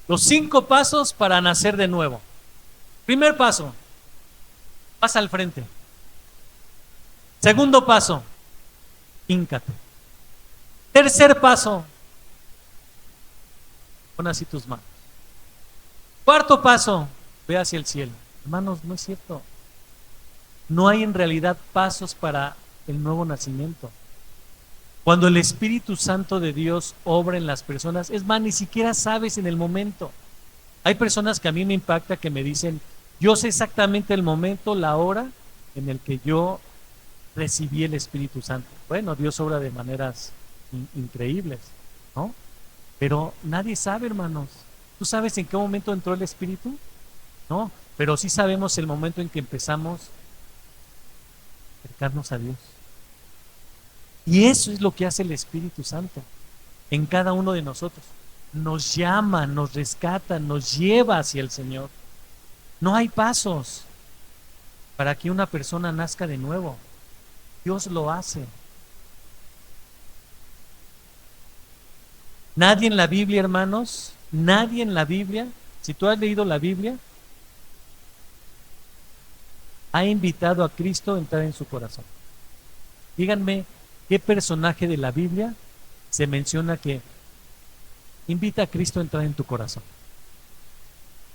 los 5 pasos para nacer de nuevo. Primer paso, pasa al frente. Segundo paso, híncate. Tercer paso, pon así tus manos. Cuarto paso, ve hacia el cielo. Hermanos, no es cierto. No hay en realidad pasos para el nuevo nacimiento. Cuando el Espíritu Santo de Dios obra en las personas, es más, ni siquiera sabes en el momento. Hay personas que a mí me impacta que me dicen, yo sé exactamente el momento, la hora en el que yo recibí el Espíritu Santo. Bueno, Dios obra de maneras increíbles, ¿no? Pero nadie sabe, hermanos. ¿Tú sabes en qué momento entró el Espíritu? No, pero sí sabemos el momento en que empezamos a acercarnos a Dios. Y eso es lo que hace el Espíritu Santo en cada uno de nosotros. Nos llama, nos rescata, nos lleva hacia el Señor. No hay pasos para que una persona nazca de nuevo. Dios lo hace. Nadie en la Biblia, hermanos, nadie en la Biblia, si tú has leído la Biblia, ha invitado a Cristo a entrar en su corazón. Díganme, ¿qué personaje de la Biblia se menciona que invita a Cristo a entrar en tu corazón?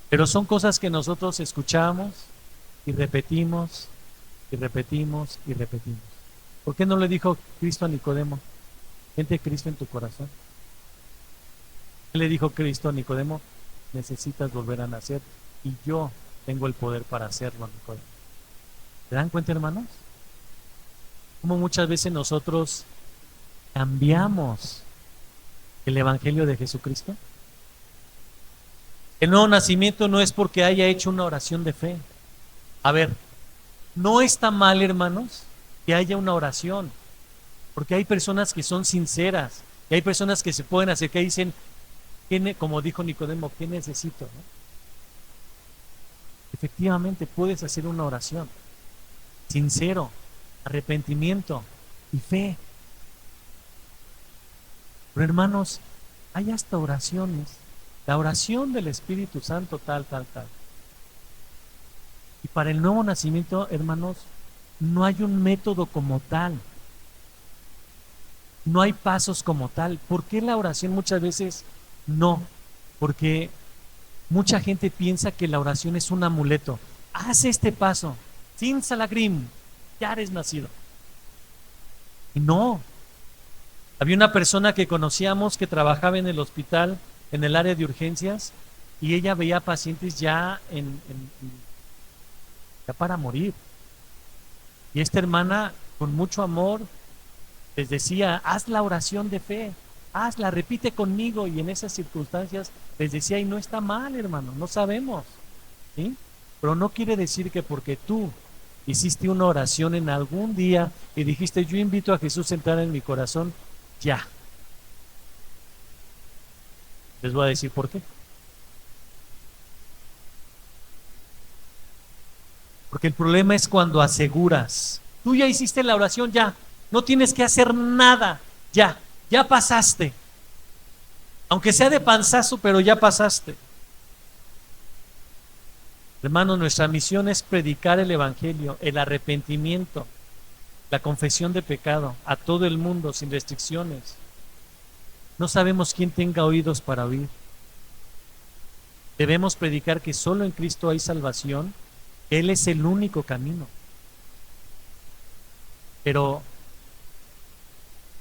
Pero son cosas que nosotros escuchamos y repetimos y repetimos y repetimos. ¿Por qué no le dijo Cristo a Nicodemo? Vente Cristo en tu corazón. ¿Qué le dijo Cristo a Nicodemo? Necesitas volver a nacer y yo tengo el poder para hacerlo, Nicodemo. ¿Se dan cuenta, hermanos? Como muchas veces nosotros cambiamos el Evangelio de Jesucristo. El nuevo nacimiento no es porque haya hecho una oración de fe. A ver, no está mal, hermanos, que haya una oración, porque hay personas que son sinceras y hay personas que se pueden acercar y dicen, como dijo Nicodemo, ¿qué necesito? ¿No? Efectivamente puedes hacer una oración sincero, arrepentimiento y fe. Pero hermanos, hay hasta oraciones. La oración del Espíritu Santo, tal. Y para el nuevo nacimiento, hermanos, no hay un método como tal. No hay pasos como tal. ¿Por qué la oración muchas veces no? Porque mucha gente piensa que la oración es un amuleto. Haz este paso, sin salagrim, ya eres nacido. Y no. Había una persona que conocíamos que trabajaba en el hospital, en el área de urgencias, y ella veía pacientes ya ya para morir. Y esta hermana, con mucho amor, les decía, haz la oración de fe, hazla, repite conmigo. Y en esas circunstancias les decía, y no está mal, hermano, no sabemos, ¿sí? Pero no quiere decir que porque tú hiciste una oración en algún día y dijiste, yo invito a Jesús a entrar en mi corazón, ya. Les voy a decir por qué. Porque el problema es cuando aseguras, tú ya hiciste la oración, ya, no tienes que hacer nada, ya pasaste. Aunque sea de panzazo, pero ya pasaste. Hermanos, nuestra misión es predicar el Evangelio, el arrepentimiento, la confesión de pecado a todo el mundo sin restricciones. No sabemos quién tenga oídos para oír. Debemos predicar que solo en Cristo hay salvación. Él es el único camino. Pero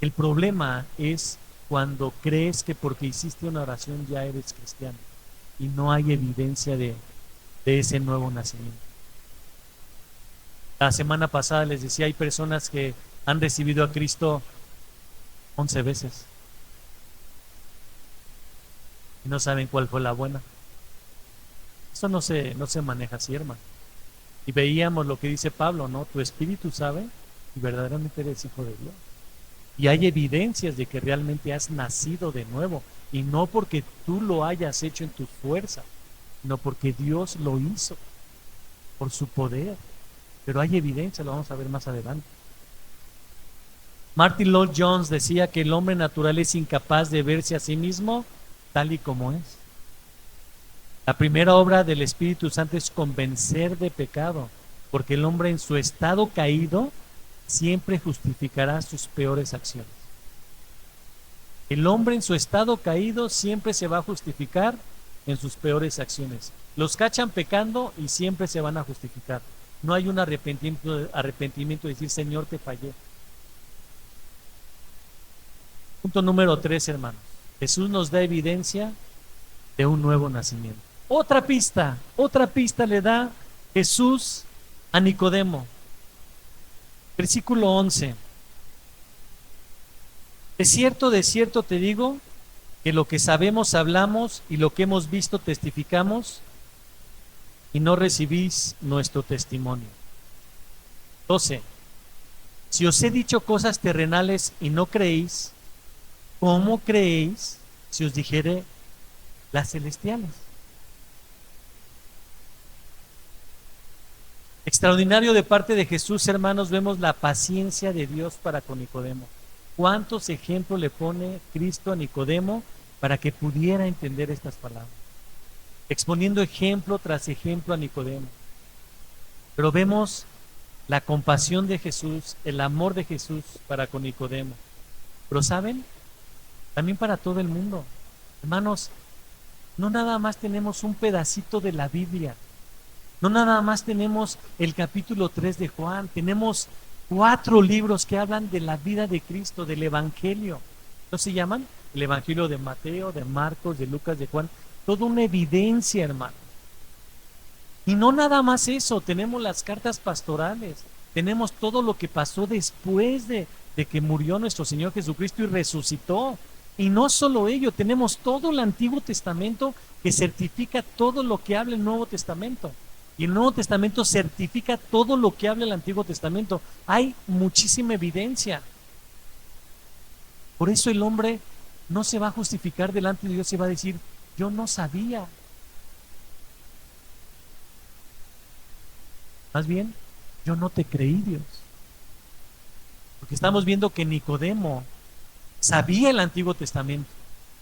el problema es cuando crees que porque hiciste una oración ya eres cristiano y no hay evidencia de ese nuevo nacimiento. La semana pasada les decía, hay personas que han recibido a Cristo 11 veces y no saben cuál fue la buena. Eso no se maneja así, hermano. Y veíamos lo que dice Pablo, ¿no? Tu espíritu sabe y verdaderamente eres hijo de Dios. Y hay evidencias de que realmente has nacido de nuevo, y no porque tú lo hayas hecho en tus fuerzas, sino porque Dios lo hizo por su poder. Pero hay evidencia, lo vamos a ver más adelante. Martin Lloyd Jones decía que el hombre natural es incapaz de verse a sí mismo tal y como es. La primera obra del Espíritu Santo es convencer de pecado, porque el hombre en su estado caído siempre justificará sus peores acciones. El hombre en su estado caído siempre se va a justificar en sus peores acciones. Los cachan pecando y siempre se van a justificar. No hay un arrepentimiento de decir, Señor, te fallé. Punto número 3, hermanos. Jesús nos da evidencia de un nuevo nacimiento. Otra pista le da Jesús a Nicodemo. Versículo 11. De cierto te digo que lo que sabemos hablamos y lo que hemos visto testificamos y no recibís nuestro testimonio. 12. Si os he dicho cosas terrenales y no creéis, ¿cómo creéis si os dijere las celestiales? Extraordinario de parte de Jesús, hermanos, vemos la paciencia de Dios para con Nicodemo. ¿Cuántos ejemplos le pone Cristo a Nicodemo para que pudiera entender estas palabras? Exponiendo ejemplo tras ejemplo a Nicodemo. Pero vemos la compasión de Jesús, el amor de Jesús para con Nicodemo. Pero ¿saben? También para todo el mundo. Hermanos, no nada más tenemos un pedacito de la Biblia. No nada más tenemos el capítulo 3 de Juan, tenemos 4 libros que hablan de la vida de Cristo, del Evangelio. ¿No se llaman? El Evangelio de Mateo, de Marcos, de Lucas, de Juan. Toda una evidencia, hermano. Y no nada más eso, tenemos las cartas pastorales, tenemos todo lo que pasó después de que murió nuestro Señor Jesucristo y resucitó. Y no solo ello, tenemos todo el Antiguo Testamento que certifica todo lo que habla el Nuevo Testamento. Y el Nuevo Testamento certifica todo lo que habla el Antiguo Testamento. Hay muchísima evidencia. Por eso el hombre no se va a justificar delante de Dios y va a decir, yo no sabía. Más bien, yo no te creí, Dios. Porque estamos viendo que Nicodemo sabía el Antiguo Testamento,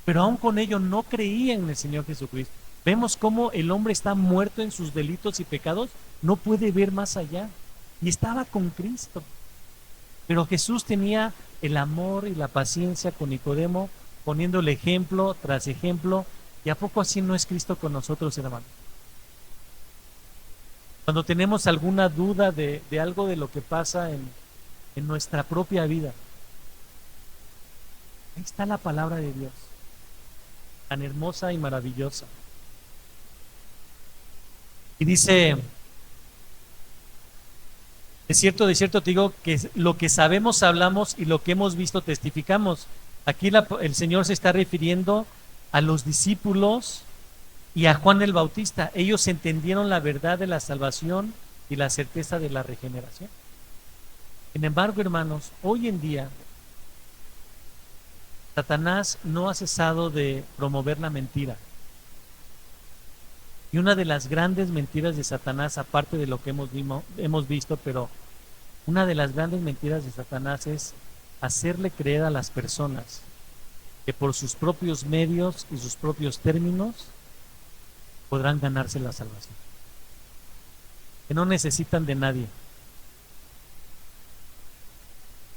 pero aún con ello no creía en el Señor Jesucristo. Vemos cómo el hombre está muerto en sus delitos y pecados, no puede ver más allá, y estaba con Cristo. Pero Jesús tenía el amor y la paciencia con Nicodemo, poniéndole ejemplo tras ejemplo, y ¿a poco así no es Cristo con nosotros, hermano? Cuando tenemos alguna duda de algo de lo que pasa en nuestra propia vida, ahí está la palabra de Dios, tan hermosa y maravillosa. Y dice, de cierto te digo que lo que sabemos hablamos y lo que hemos visto testificamos. Aquí el Señor se está refiriendo a los discípulos y a Juan el Bautista. Ellos entendieron la verdad de la salvación y la certeza de la regeneración. Sin embargo, hermanos, hoy en día Satanás no ha cesado de promover la mentira. Y una de las grandes mentiras de Satanás, aparte de lo que hemos visto, pero una de las grandes mentiras de Satanás es hacerle creer a las personas que por sus propios medios y sus propios términos podrán ganarse la salvación, que no necesitan de nadie.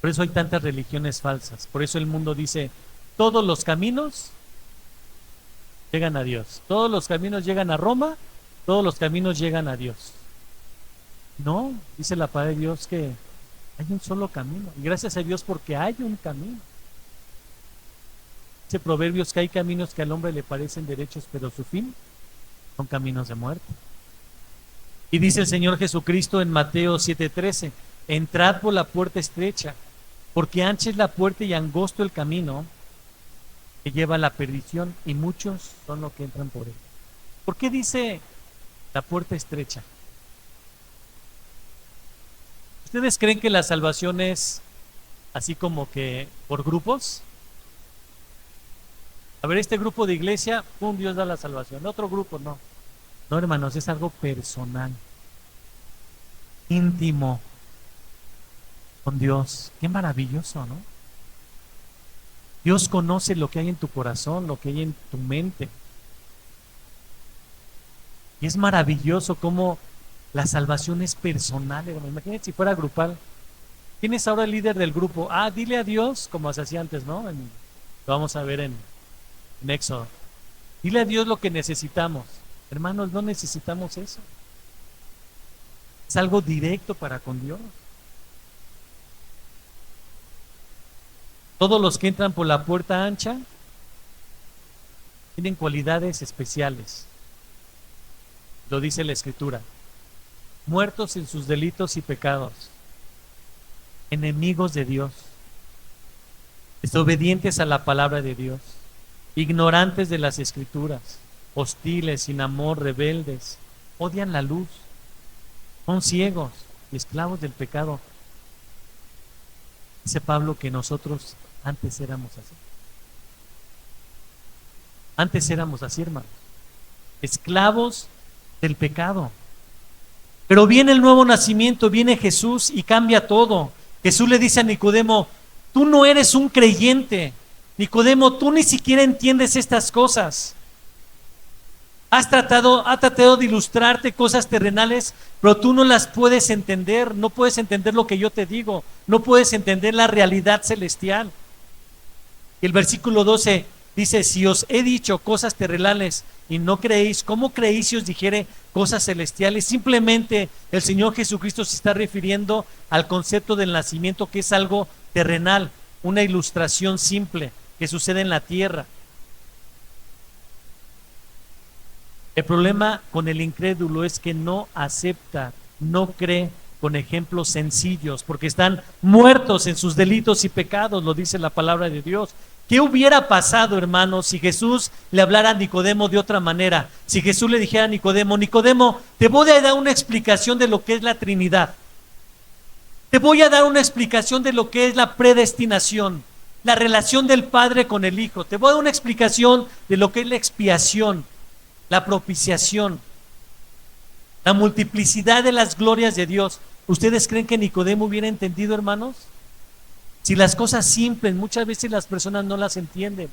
Por eso hay tantas religiones falsas. Por eso el mundo dice, todos los caminos llegan a Dios, todos los caminos llegan a Roma, todos los caminos llegan a Dios. No, dice la palabra de Dios que hay un solo camino, y gracias a Dios porque hay un camino. Dice Proverbios que hay caminos que al hombre le parecen derechos, pero su fin son caminos de muerte. Y dice el Señor Jesucristo en Mateo 7:13, entrad por la puerta estrecha, porque ancha es la puerta y angosto el camino que lleva a la perdición, y muchos son los que entran por él. ¿Por qué dice la puerta estrecha? ¿Ustedes creen que la salvación es así como que por grupos? A ver, este grupo de iglesia, pum, Dios da la salvación. Otro grupo, no. No, hermanos, es algo personal, íntimo, con Dios. Qué maravilloso, ¿no? Dios conoce lo que hay en tu corazón, lo que hay en tu mente. Y es maravilloso cómo la salvación es personal, hermano. Imagínate si fuera grupal. ¿Quién es ahora el líder del grupo? Ah, dile a Dios, como se hacía antes, ¿no? Lo vamos a ver en Éxodo. Dile a Dios lo que necesitamos. Hermanos, no necesitamos eso. Es algo directo para con Dios. Todos los que entran por la puerta ancha tienen cualidades especiales. Lo dice la Escritura. Muertos en sus delitos y pecados, enemigos de Dios, desobedientes a la palabra de Dios, ignorantes de las Escrituras, hostiles, sin amor, rebeldes, odian la luz, son ciegos y esclavos del pecado. Dice Pablo que nosotros antes éramos así. Antes éramos así, hermanos, esclavos del pecado. Pero viene el nuevo nacimiento, viene Jesús y cambia todo. Jesús le dice a Nicodemo, tú no eres un creyente. Nicodemo, tú ni siquiera entiendes estas cosas. Ha tratado de ilustrarte cosas terrenales, pero tú no las puedes entender. No puedes entender lo que yo te digo. No puedes entender la realidad celestial. Y el versículo 12 dice, si os he dicho cosas terrenales y no creéis, ¿cómo creéis si os dijere cosas celestiales? Simplemente el Señor Jesucristo se está refiriendo al concepto del nacimiento, que es algo terrenal, una ilustración simple que sucede en la tierra. El problema con el incrédulo es que no acepta, no cree con ejemplos sencillos, porque están muertos en sus delitos y pecados, lo dice la palabra de Dios. ¿Qué hubiera pasado, hermanos, si Jesús le hablara a Nicodemo de otra manera? Si Jesús le dijera a Nicodemo, Nicodemo, te voy a dar una explicación de lo que es la Trinidad. Te voy a dar una explicación de lo que es la predestinación, la relación del Padre con el Hijo. Te voy a dar una explicación de lo que es la expiación, la propiciación, la multiplicidad de las glorias de Dios. ¿Ustedes creen que Nicodemo hubiera entendido, hermanos? Si las cosas simples, muchas veces las personas no las entienden.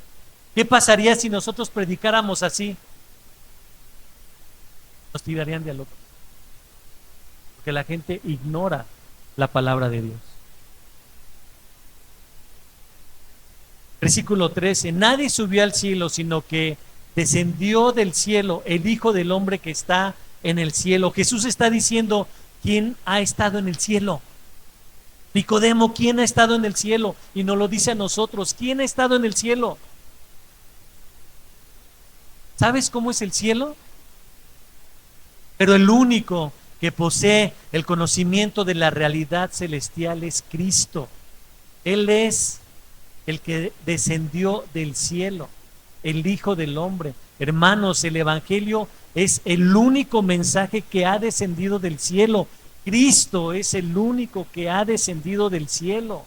¿Qué pasaría si nosotros predicáramos así? Nos tirarían de a locos. Porque la gente ignora la palabra de Dios. Versículo 13, nadie subió al cielo, sino que descendió del cielo el Hijo del Hombre que está en el cielo. Jesús está diciendo, ¿quién ha estado en el cielo? Nicodemo, ¿quién ha estado en el cielo? Y nos lo dice a nosotros, ¿quién ha estado en el cielo? ¿Sabes cómo es el cielo? Pero el único que posee el conocimiento de la realidad celestial es Cristo. Él es el que descendió del cielo, el Hijo del Hombre. Hermanos, el Evangelio es el único mensaje que ha descendido del cielo. Cristo es el único que ha descendido del cielo.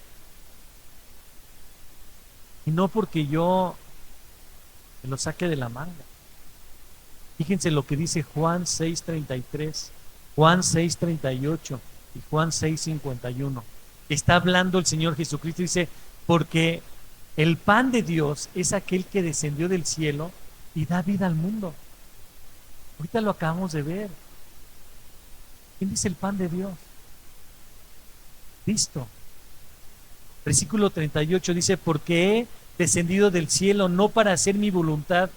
Y no porque yo me lo saque de la manga. Fíjense lo que dice Juan 6:33, Juan 6:38 y Juan 6:51. Está hablando el Señor Jesucristo, dice, porque el pan de Dios es aquel que descendió del cielo y da vida al mundo. Ahorita lo acabamos de ver. ¿Quién es el pan de Dios? Cristo. Versículo 38 dice, porque he descendido del cielo no para hacer mi voluntad,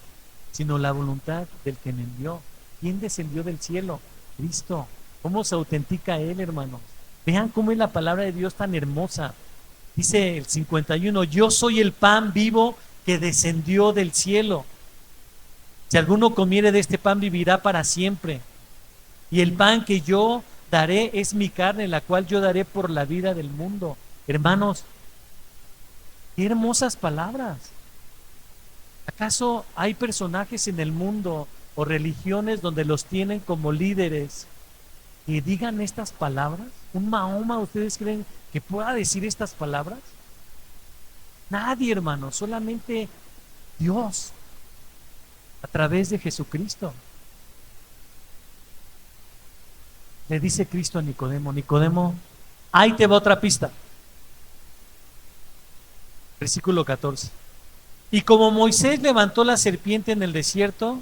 sino la voluntad del que me envió. ¿Quién descendió del cielo? Cristo. ¿Cómo se autentica Él, hermanos? Vean cómo es la palabra de Dios tan hermosa. Dice el 51, yo soy el pan vivo que descendió del cielo. Si alguno comiere de este pan vivirá para siempre. Y el pan que yo daré es mi carne, la cual yo daré por la vida del mundo. Hermanos, qué hermosas palabras. ¿Acaso hay personajes en el mundo o religiones donde los tienen como líderes que digan estas palabras? ¿Un Mahoma ustedes creen que pueda decir estas palabras? Nadie, hermano, solamente Dios a través de Jesucristo. Le dice Cristo a Nicodemo, Nicodemo, ahí te va otra pista. Versículo 14. Y como Moisés levantó la serpiente en el desierto,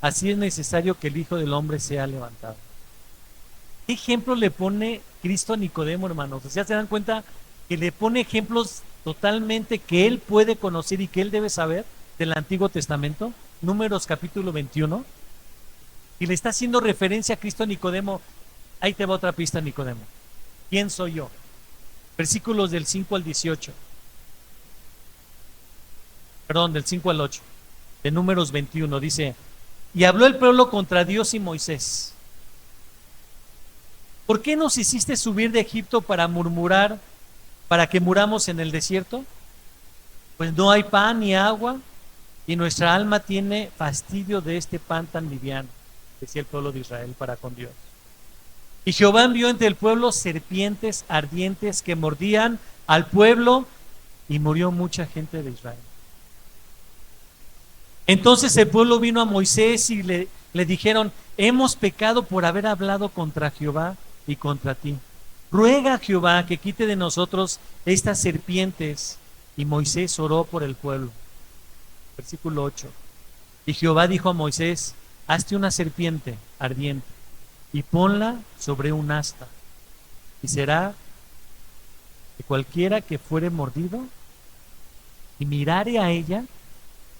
así es necesario que el Hijo del Hombre sea levantado. ¿Qué ejemplo le pone Cristo a Nicodemo, hermanos? O sea, se dan cuenta que le pone ejemplos totalmente que él puede conocer y que él debe saber del Antiguo Testamento. Números capítulo 21. Y le está haciendo referencia a Cristo a Nicodemo. Ahí te va otra pista, Nicodemo. ¿Quién soy yo? Versículos del 5 al 18. Perdón, del 5 al 8. De Números 21. Dice, y habló el pueblo contra Dios y Moisés. ¿Por qué nos hiciste subir de Egipto para murmurar, para que muramos en el desierto? Pues no hay pan ni agua, y nuestra alma tiene fastidio de este pan tan liviano, decía el pueblo de Israel para con Dios. Y Jehová envió entre el pueblo serpientes ardientes que mordían al pueblo, y murió mucha gente de Israel. Entonces el pueblo vino a Moisés y le dijeron, hemos pecado por haber hablado contra Jehová y contra ti. Ruega a Jehová que quite de nosotros estas serpientes. Y Moisés oró por el pueblo. Versículo 8. Y Jehová dijo a Moisés, hazte una serpiente ardiente y ponla sobre un asta, y será que cualquiera que fuere mordido y mirare a ella,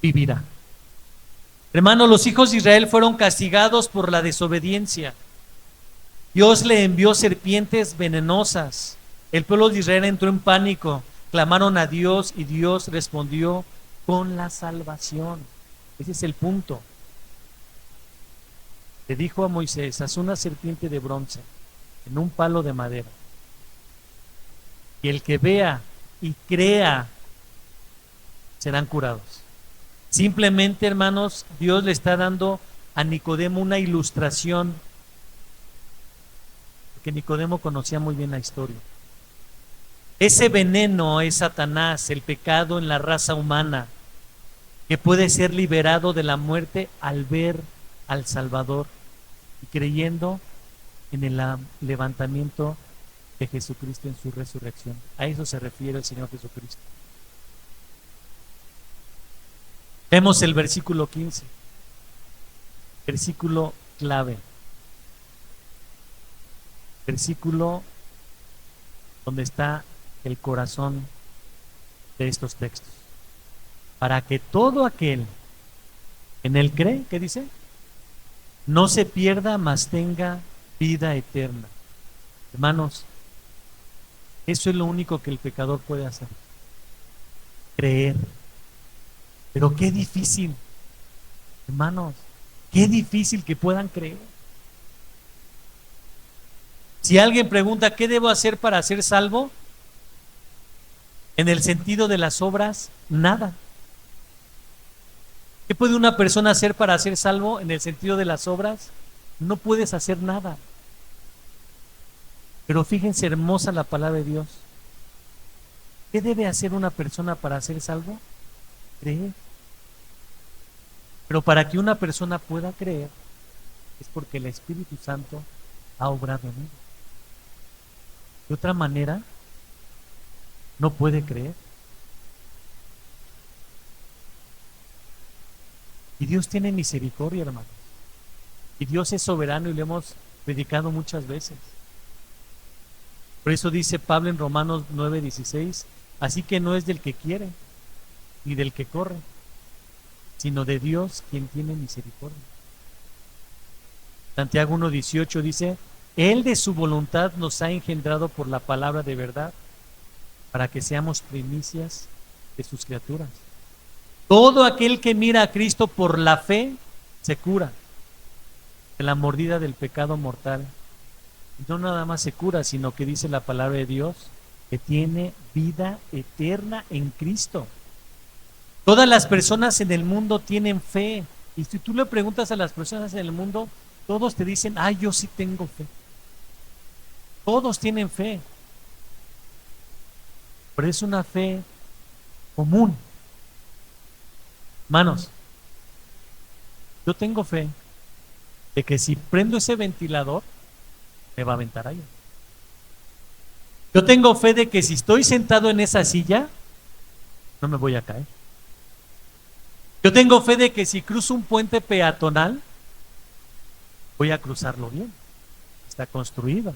vivirá. Hermanos, los hijos de Israel fueron castigados por la desobediencia. Dios le envió serpientes venenosas. El pueblo de Israel entró en pánico, clamaron a Dios y Dios respondió con la salvación. Ese es el punto. Le dijo a Moisés, haz una serpiente de bronce en un palo de madera. Y el que vea y crea serán curados. Simplemente, hermanos, Dios le está dando a Nicodemo una ilustración, porque Nicodemo conocía muy bien la historia. Ese veneno es Satanás, el pecado en la raza humana, que puede ser liberado de la muerte al ver al Salvador y creyendo en el levantamiento de Jesucristo en su resurrección. A eso se refiere el Señor Jesucristo. Vemos el versículo 15, versículo clave, versículo donde está el corazón de estos textos. Para que todo aquel en él cree, ¿qué dice? No se pierda, mas tenga vida eterna. Hermanos, eso es lo único que el pecador puede hacer. Creer. Pero qué difícil, hermanos, qué difícil que puedan creer. Si alguien pregunta, ¿qué debo hacer para ser salvo? En el sentido de las obras, nada. ¿Qué puede una persona hacer para ser salvo? En el sentido de las obras, no puedes hacer nada. Pero fíjense, hermosa la palabra de Dios. ¿Qué debe hacer una persona para ser salvo? Creer. Pero para que una persona pueda creer, es porque el Espíritu Santo ha obrado en él. De otra manera, no puede creer. Y Dios tiene misericordia, hermanos. Y Dios es soberano y lo hemos predicado muchas veces. Por eso dice Pablo en Romanos 9:16, así que no es del que quiere, ni del que corre, sino de Dios quien tiene misericordia. Santiago 1:18 dice, Él de su voluntad nos ha engendrado por la palabra de verdad, para que seamos primicias de sus criaturas. Todo aquel que mira a Cristo por la fe, se cura de la mordida del pecado mortal. Y no nada más se cura, sino que dice la palabra de Dios, que tiene vida eterna en Cristo. Todas las personas en el mundo tienen fe. Y si tú le preguntas a las personas en el mundo, todos te dicen, ay, yo sí tengo fe. Todos tienen fe. Pero es una fe común. Hermanos, yo tengo fe de que si prendo ese ventilador, me va a aventar aire. Yo tengo fe de que si estoy sentado en esa silla, no me voy a caer. Yo tengo fe de que si cruzo un puente peatonal, voy a cruzarlo bien. Está construido.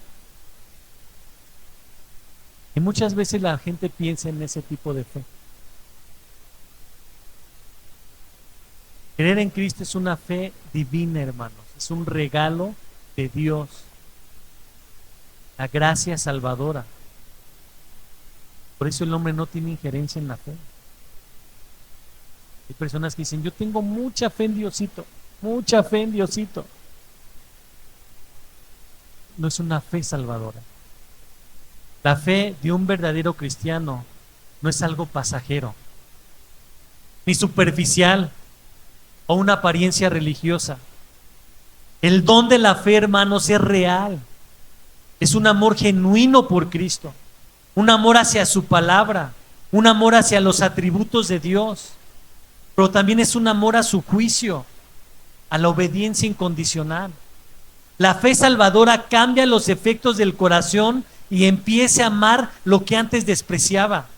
Y muchas veces la gente piensa en ese tipo de fe. Creer en Cristo es una fe divina, hermanos. Es un regalo de Dios. La gracia salvadora. Por eso el hombre no tiene injerencia en la fe. Hay personas que dicen, yo tengo mucha fe en Diosito, mucha fe en Diosito. No es una fe salvadora. La fe de un verdadero cristiano no es algo pasajero, ni superficial, o una apariencia religiosa. El don de la fe, hermanos, es real. Es un amor genuino por Cristo, un amor hacia su palabra, un amor hacia los atributos de Dios, pero también es un amor a su juicio, a la obediencia incondicional. La fe salvadora cambia los efectos del corazón y empieza a amar lo que antes despreciaba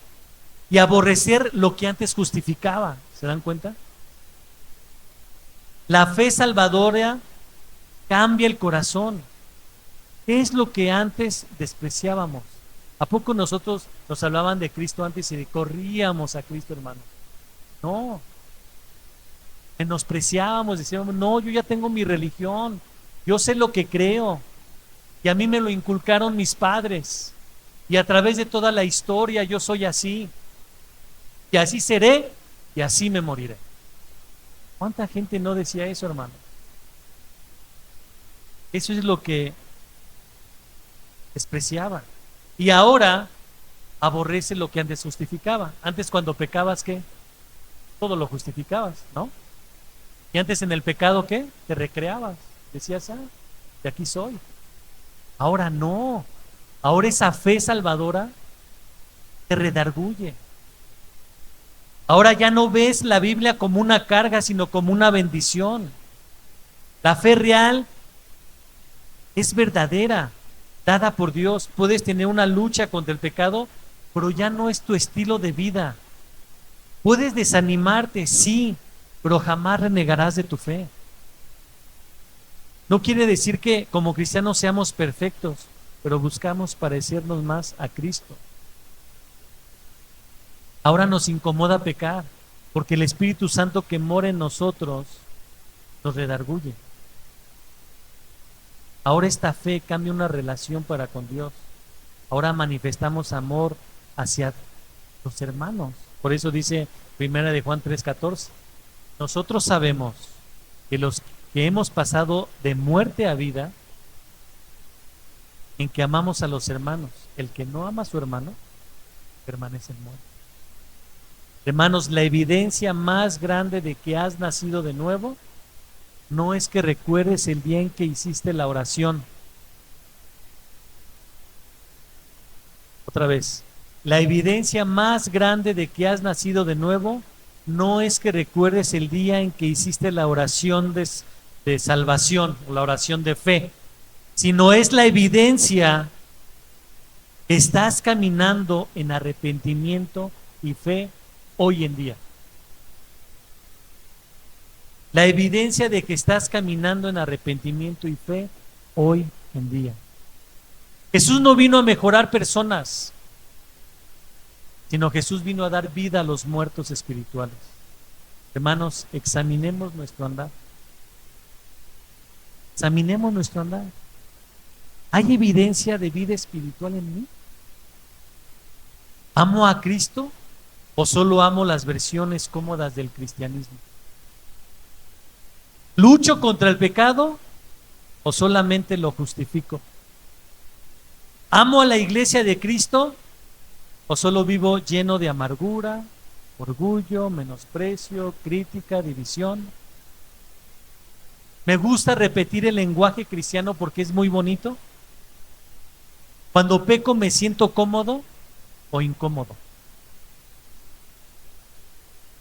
y a aborrecer lo que antes justificaba. ¿Se dan cuenta? La fe salvadora cambia el corazón. ¿Qué es lo que antes despreciábamos? ¿A poco nosotros nos hablaban de Cristo antes y corríamos a Cristo, hermano? No. Menospreciábamos, decíamos, no, yo ya tengo mi religión, yo sé lo que creo, y a mí me lo inculcaron mis padres, y a través de toda la historia yo soy así, y así seré, y así me moriré. ¿Cuánta gente no decía eso, hermano? Eso es lo que despreciaba. Y ahora aborrece lo que antes justificaba. Antes cuando pecabas, ¿qué? Todo lo justificabas, ¿no? Y antes en el pecado, ¿qué? Te recreabas. Decías, de aquí soy. Ahora no. Ahora esa fe salvadora te redarguye. Ahora ya no ves la Biblia como una carga, sino como una bendición. La fe real es verdadera. dada por Dios. Puedes tener una lucha contra el pecado, pero ya no es tu estilo de vida. Puedes desanimarte, sí, pero jamás renegarás de tu fe. No quiere decir que como cristianos seamos perfectos, pero buscamos parecernos más a Cristo. Ahora nos incomoda pecar, porque el Espíritu Santo que mora en nosotros nos redarguye. Ahora esta fe cambia una relación para con Dios. Ahora manifestamos amor hacia los hermanos. Por eso dice 1 de Juan 3:14. Nosotros sabemos que los que hemos pasado de muerte a vida, en que amamos a los hermanos. El que no ama a su hermano, permanece en muerte. Hermanos, la evidencia más grande de que has nacido de nuevo no es que recuerdes el día en que hiciste la oración. Otra vez, la evidencia más grande de que has nacido de nuevo no es que recuerdes el día en que hiciste la oración de salvación, o la oración de fe, sino es la evidencia que estás caminando en arrepentimiento y fe hoy en día. La evidencia de que estás caminando en arrepentimiento y fe hoy en día. Jesús no vino a mejorar personas, sino Jesús vino a dar vida a los muertos espirituales. Hermanos, examinemos nuestro andar. Examinemos nuestro andar. ¿Hay evidencia de vida espiritual en mí? ¿Amo a Cristo o solo amo las versiones cómodas del cristianismo? ¿Lucho contra el pecado o solamente lo justifico? ¿Amo a la iglesia de Cristo o solo vivo lleno de amargura, orgullo, menosprecio, crítica, división? ¿Me gusta repetir el lenguaje cristiano porque es muy bonito? Cuando peco, ¿me siento cómodo o incómodo?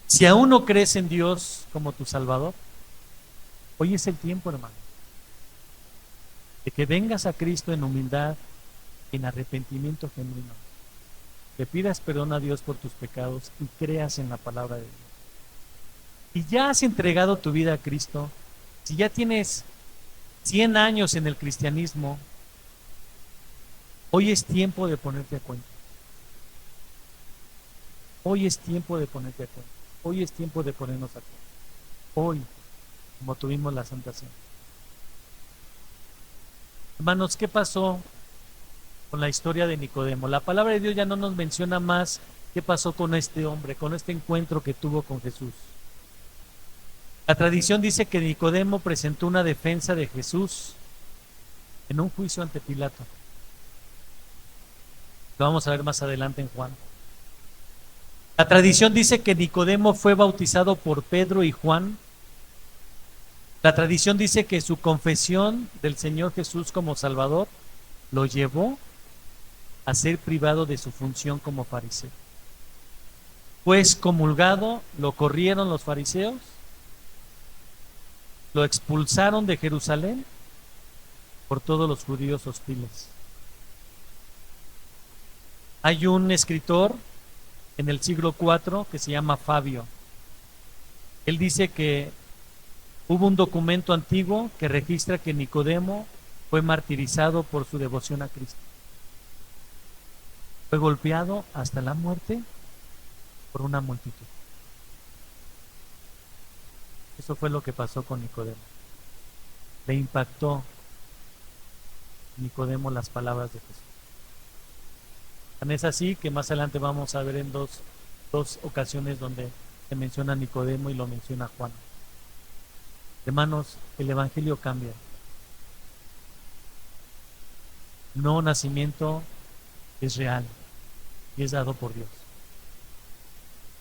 Si aún no crees en Dios como tu Salvador, hoy es el tiempo, hermano, de que vengas a Cristo en humildad, en arrepentimiento genuino, que pidas perdón a Dios por tus pecados y creas en la palabra de Dios. Si ya has entregado tu vida a Cristo, si ya tienes 100 años en el cristianismo, hoy es tiempo de ponerte a cuenta. Hoy es tiempo de ponerte a cuenta. Hoy es tiempo de ponernos a cuenta. Hoy, como tuvimos la Santa Cena. Hermanos, ¿qué pasó con la historia de Nicodemo? La palabra de Dios ya no nos menciona más qué pasó con este hombre, con este encuentro que tuvo con Jesús. La tradición dice que Nicodemo presentó una defensa de Jesús en un juicio ante Pilato. Lo vamos a ver más adelante en Juan. La tradición dice que Nicodemo fue bautizado por Pedro y Juan. La tradición dice que su confesión del Señor Jesús como Salvador lo llevó a ser privado de su función como fariseo. Fue excomulgado, lo corrieron los fariseos, lo expulsaron de Jerusalén por todos los judíos hostiles. Hay un escritor en el siglo IV que se llama Fabio. Él dice que hubo un documento antiguo que registra que Nicodemo fue martirizado por su devoción a Cristo. Fue golpeado hasta la muerte por una multitud. Eso fue lo que pasó con Nicodemo. Le impactó Nicodemo las palabras de Jesús. Tan es así que más adelante vamos a ver en dos ocasiones donde se menciona a Nicodemo y lo menciona Juan. Hermanos, el evangelio cambia. El nuevo nacimiento es real y es dado por Dios.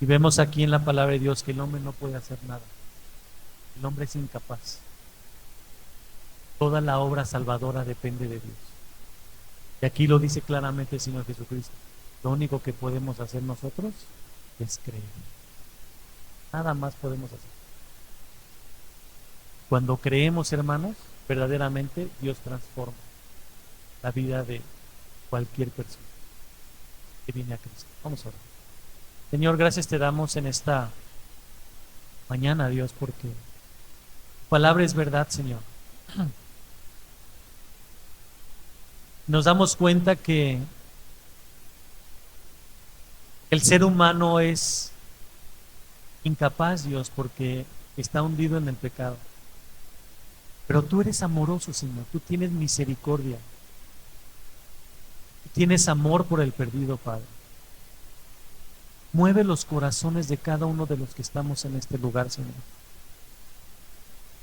Y vemos aquí en la palabra de Dios que el hombre no puede hacer nada. El hombre es incapaz. Toda la obra salvadora depende de Dios. Y aquí lo dice claramente el Señor Jesucristo. Lo único que podemos hacer nosotros es creer. Nada más podemos hacer. Cuando creemos, hermanos, verdaderamente Dios transforma. la vida de cualquier persona que viene a Cristo. Vamos a orar. Señor, gracias te damos en esta mañana, Dios, porque tu palabra es verdad, Señor. Nos damos cuenta que el ser humano es incapaz, Dios, porque está hundido en el pecado. Pero tú eres amoroso, Señor. Tú tienes misericordia. Tú tienes amor por el perdido, Padre. Mueve los corazones de cada uno de los que estamos en este lugar, Señor.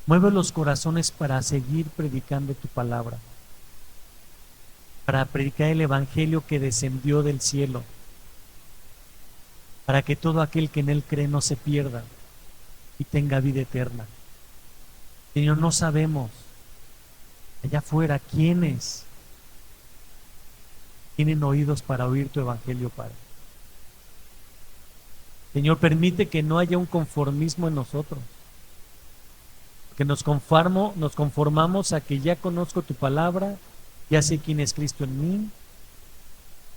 Mueve los corazones para seguir predicando tu palabra, para predicar el evangelio que descendió del cielo, para que todo aquel que en él cree no se pierda y tenga vida eterna. Señor, no sabemos allá afuera quiénes tienen oídos para oír tu evangelio, Padre. Señor, permite que no haya un conformismo en nosotros, que nos conformamos a que ya conozco tu palabra, ya sé quién es Cristo en mí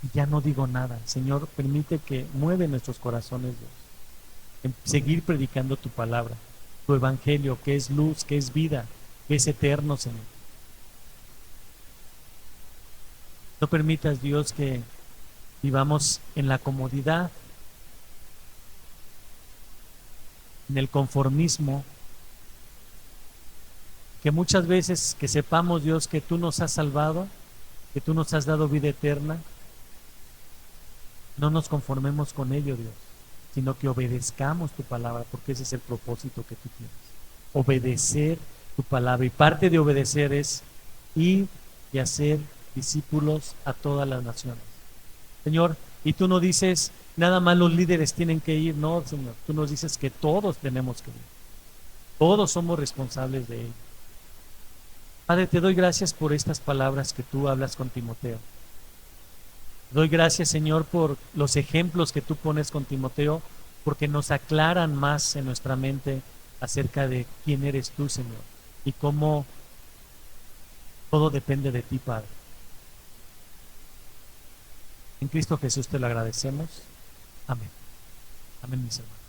y ya no digo nada. Señor, permite que mueve nuestros corazones, Dios, en seguir predicando tu palabra, tu evangelio, que es luz, que es vida, que es eterno, Señor. No permitas, Dios, que vivamos en la comodidad, en el conformismo, que muchas veces que sepamos, Dios, que tú nos has salvado, que tú nos has dado vida eterna, no nos conformemos con ello, Dios, sino que obedezcamos tu palabra, porque ese es el propósito que tú tienes, obedecer tu palabra. Y parte de obedecer es ir y hacer discípulos a todas las naciones. Señor, y tú no dices nada más los líderes tienen que ir, no, Señor, tú nos dices que todos tenemos que ir, todos somos responsables de ello. Padre, te doy gracias por estas palabras que tú hablas con Timoteo. Te doy gracias, Señor, por los ejemplos que tú pones con Timoteo, porque nos aclaran más en nuestra mente acerca de quién eres tú, Señor, y cómo todo depende de ti, Padre. En Cristo Jesús te lo agradecemos. Amén. Amén, mis hermanos.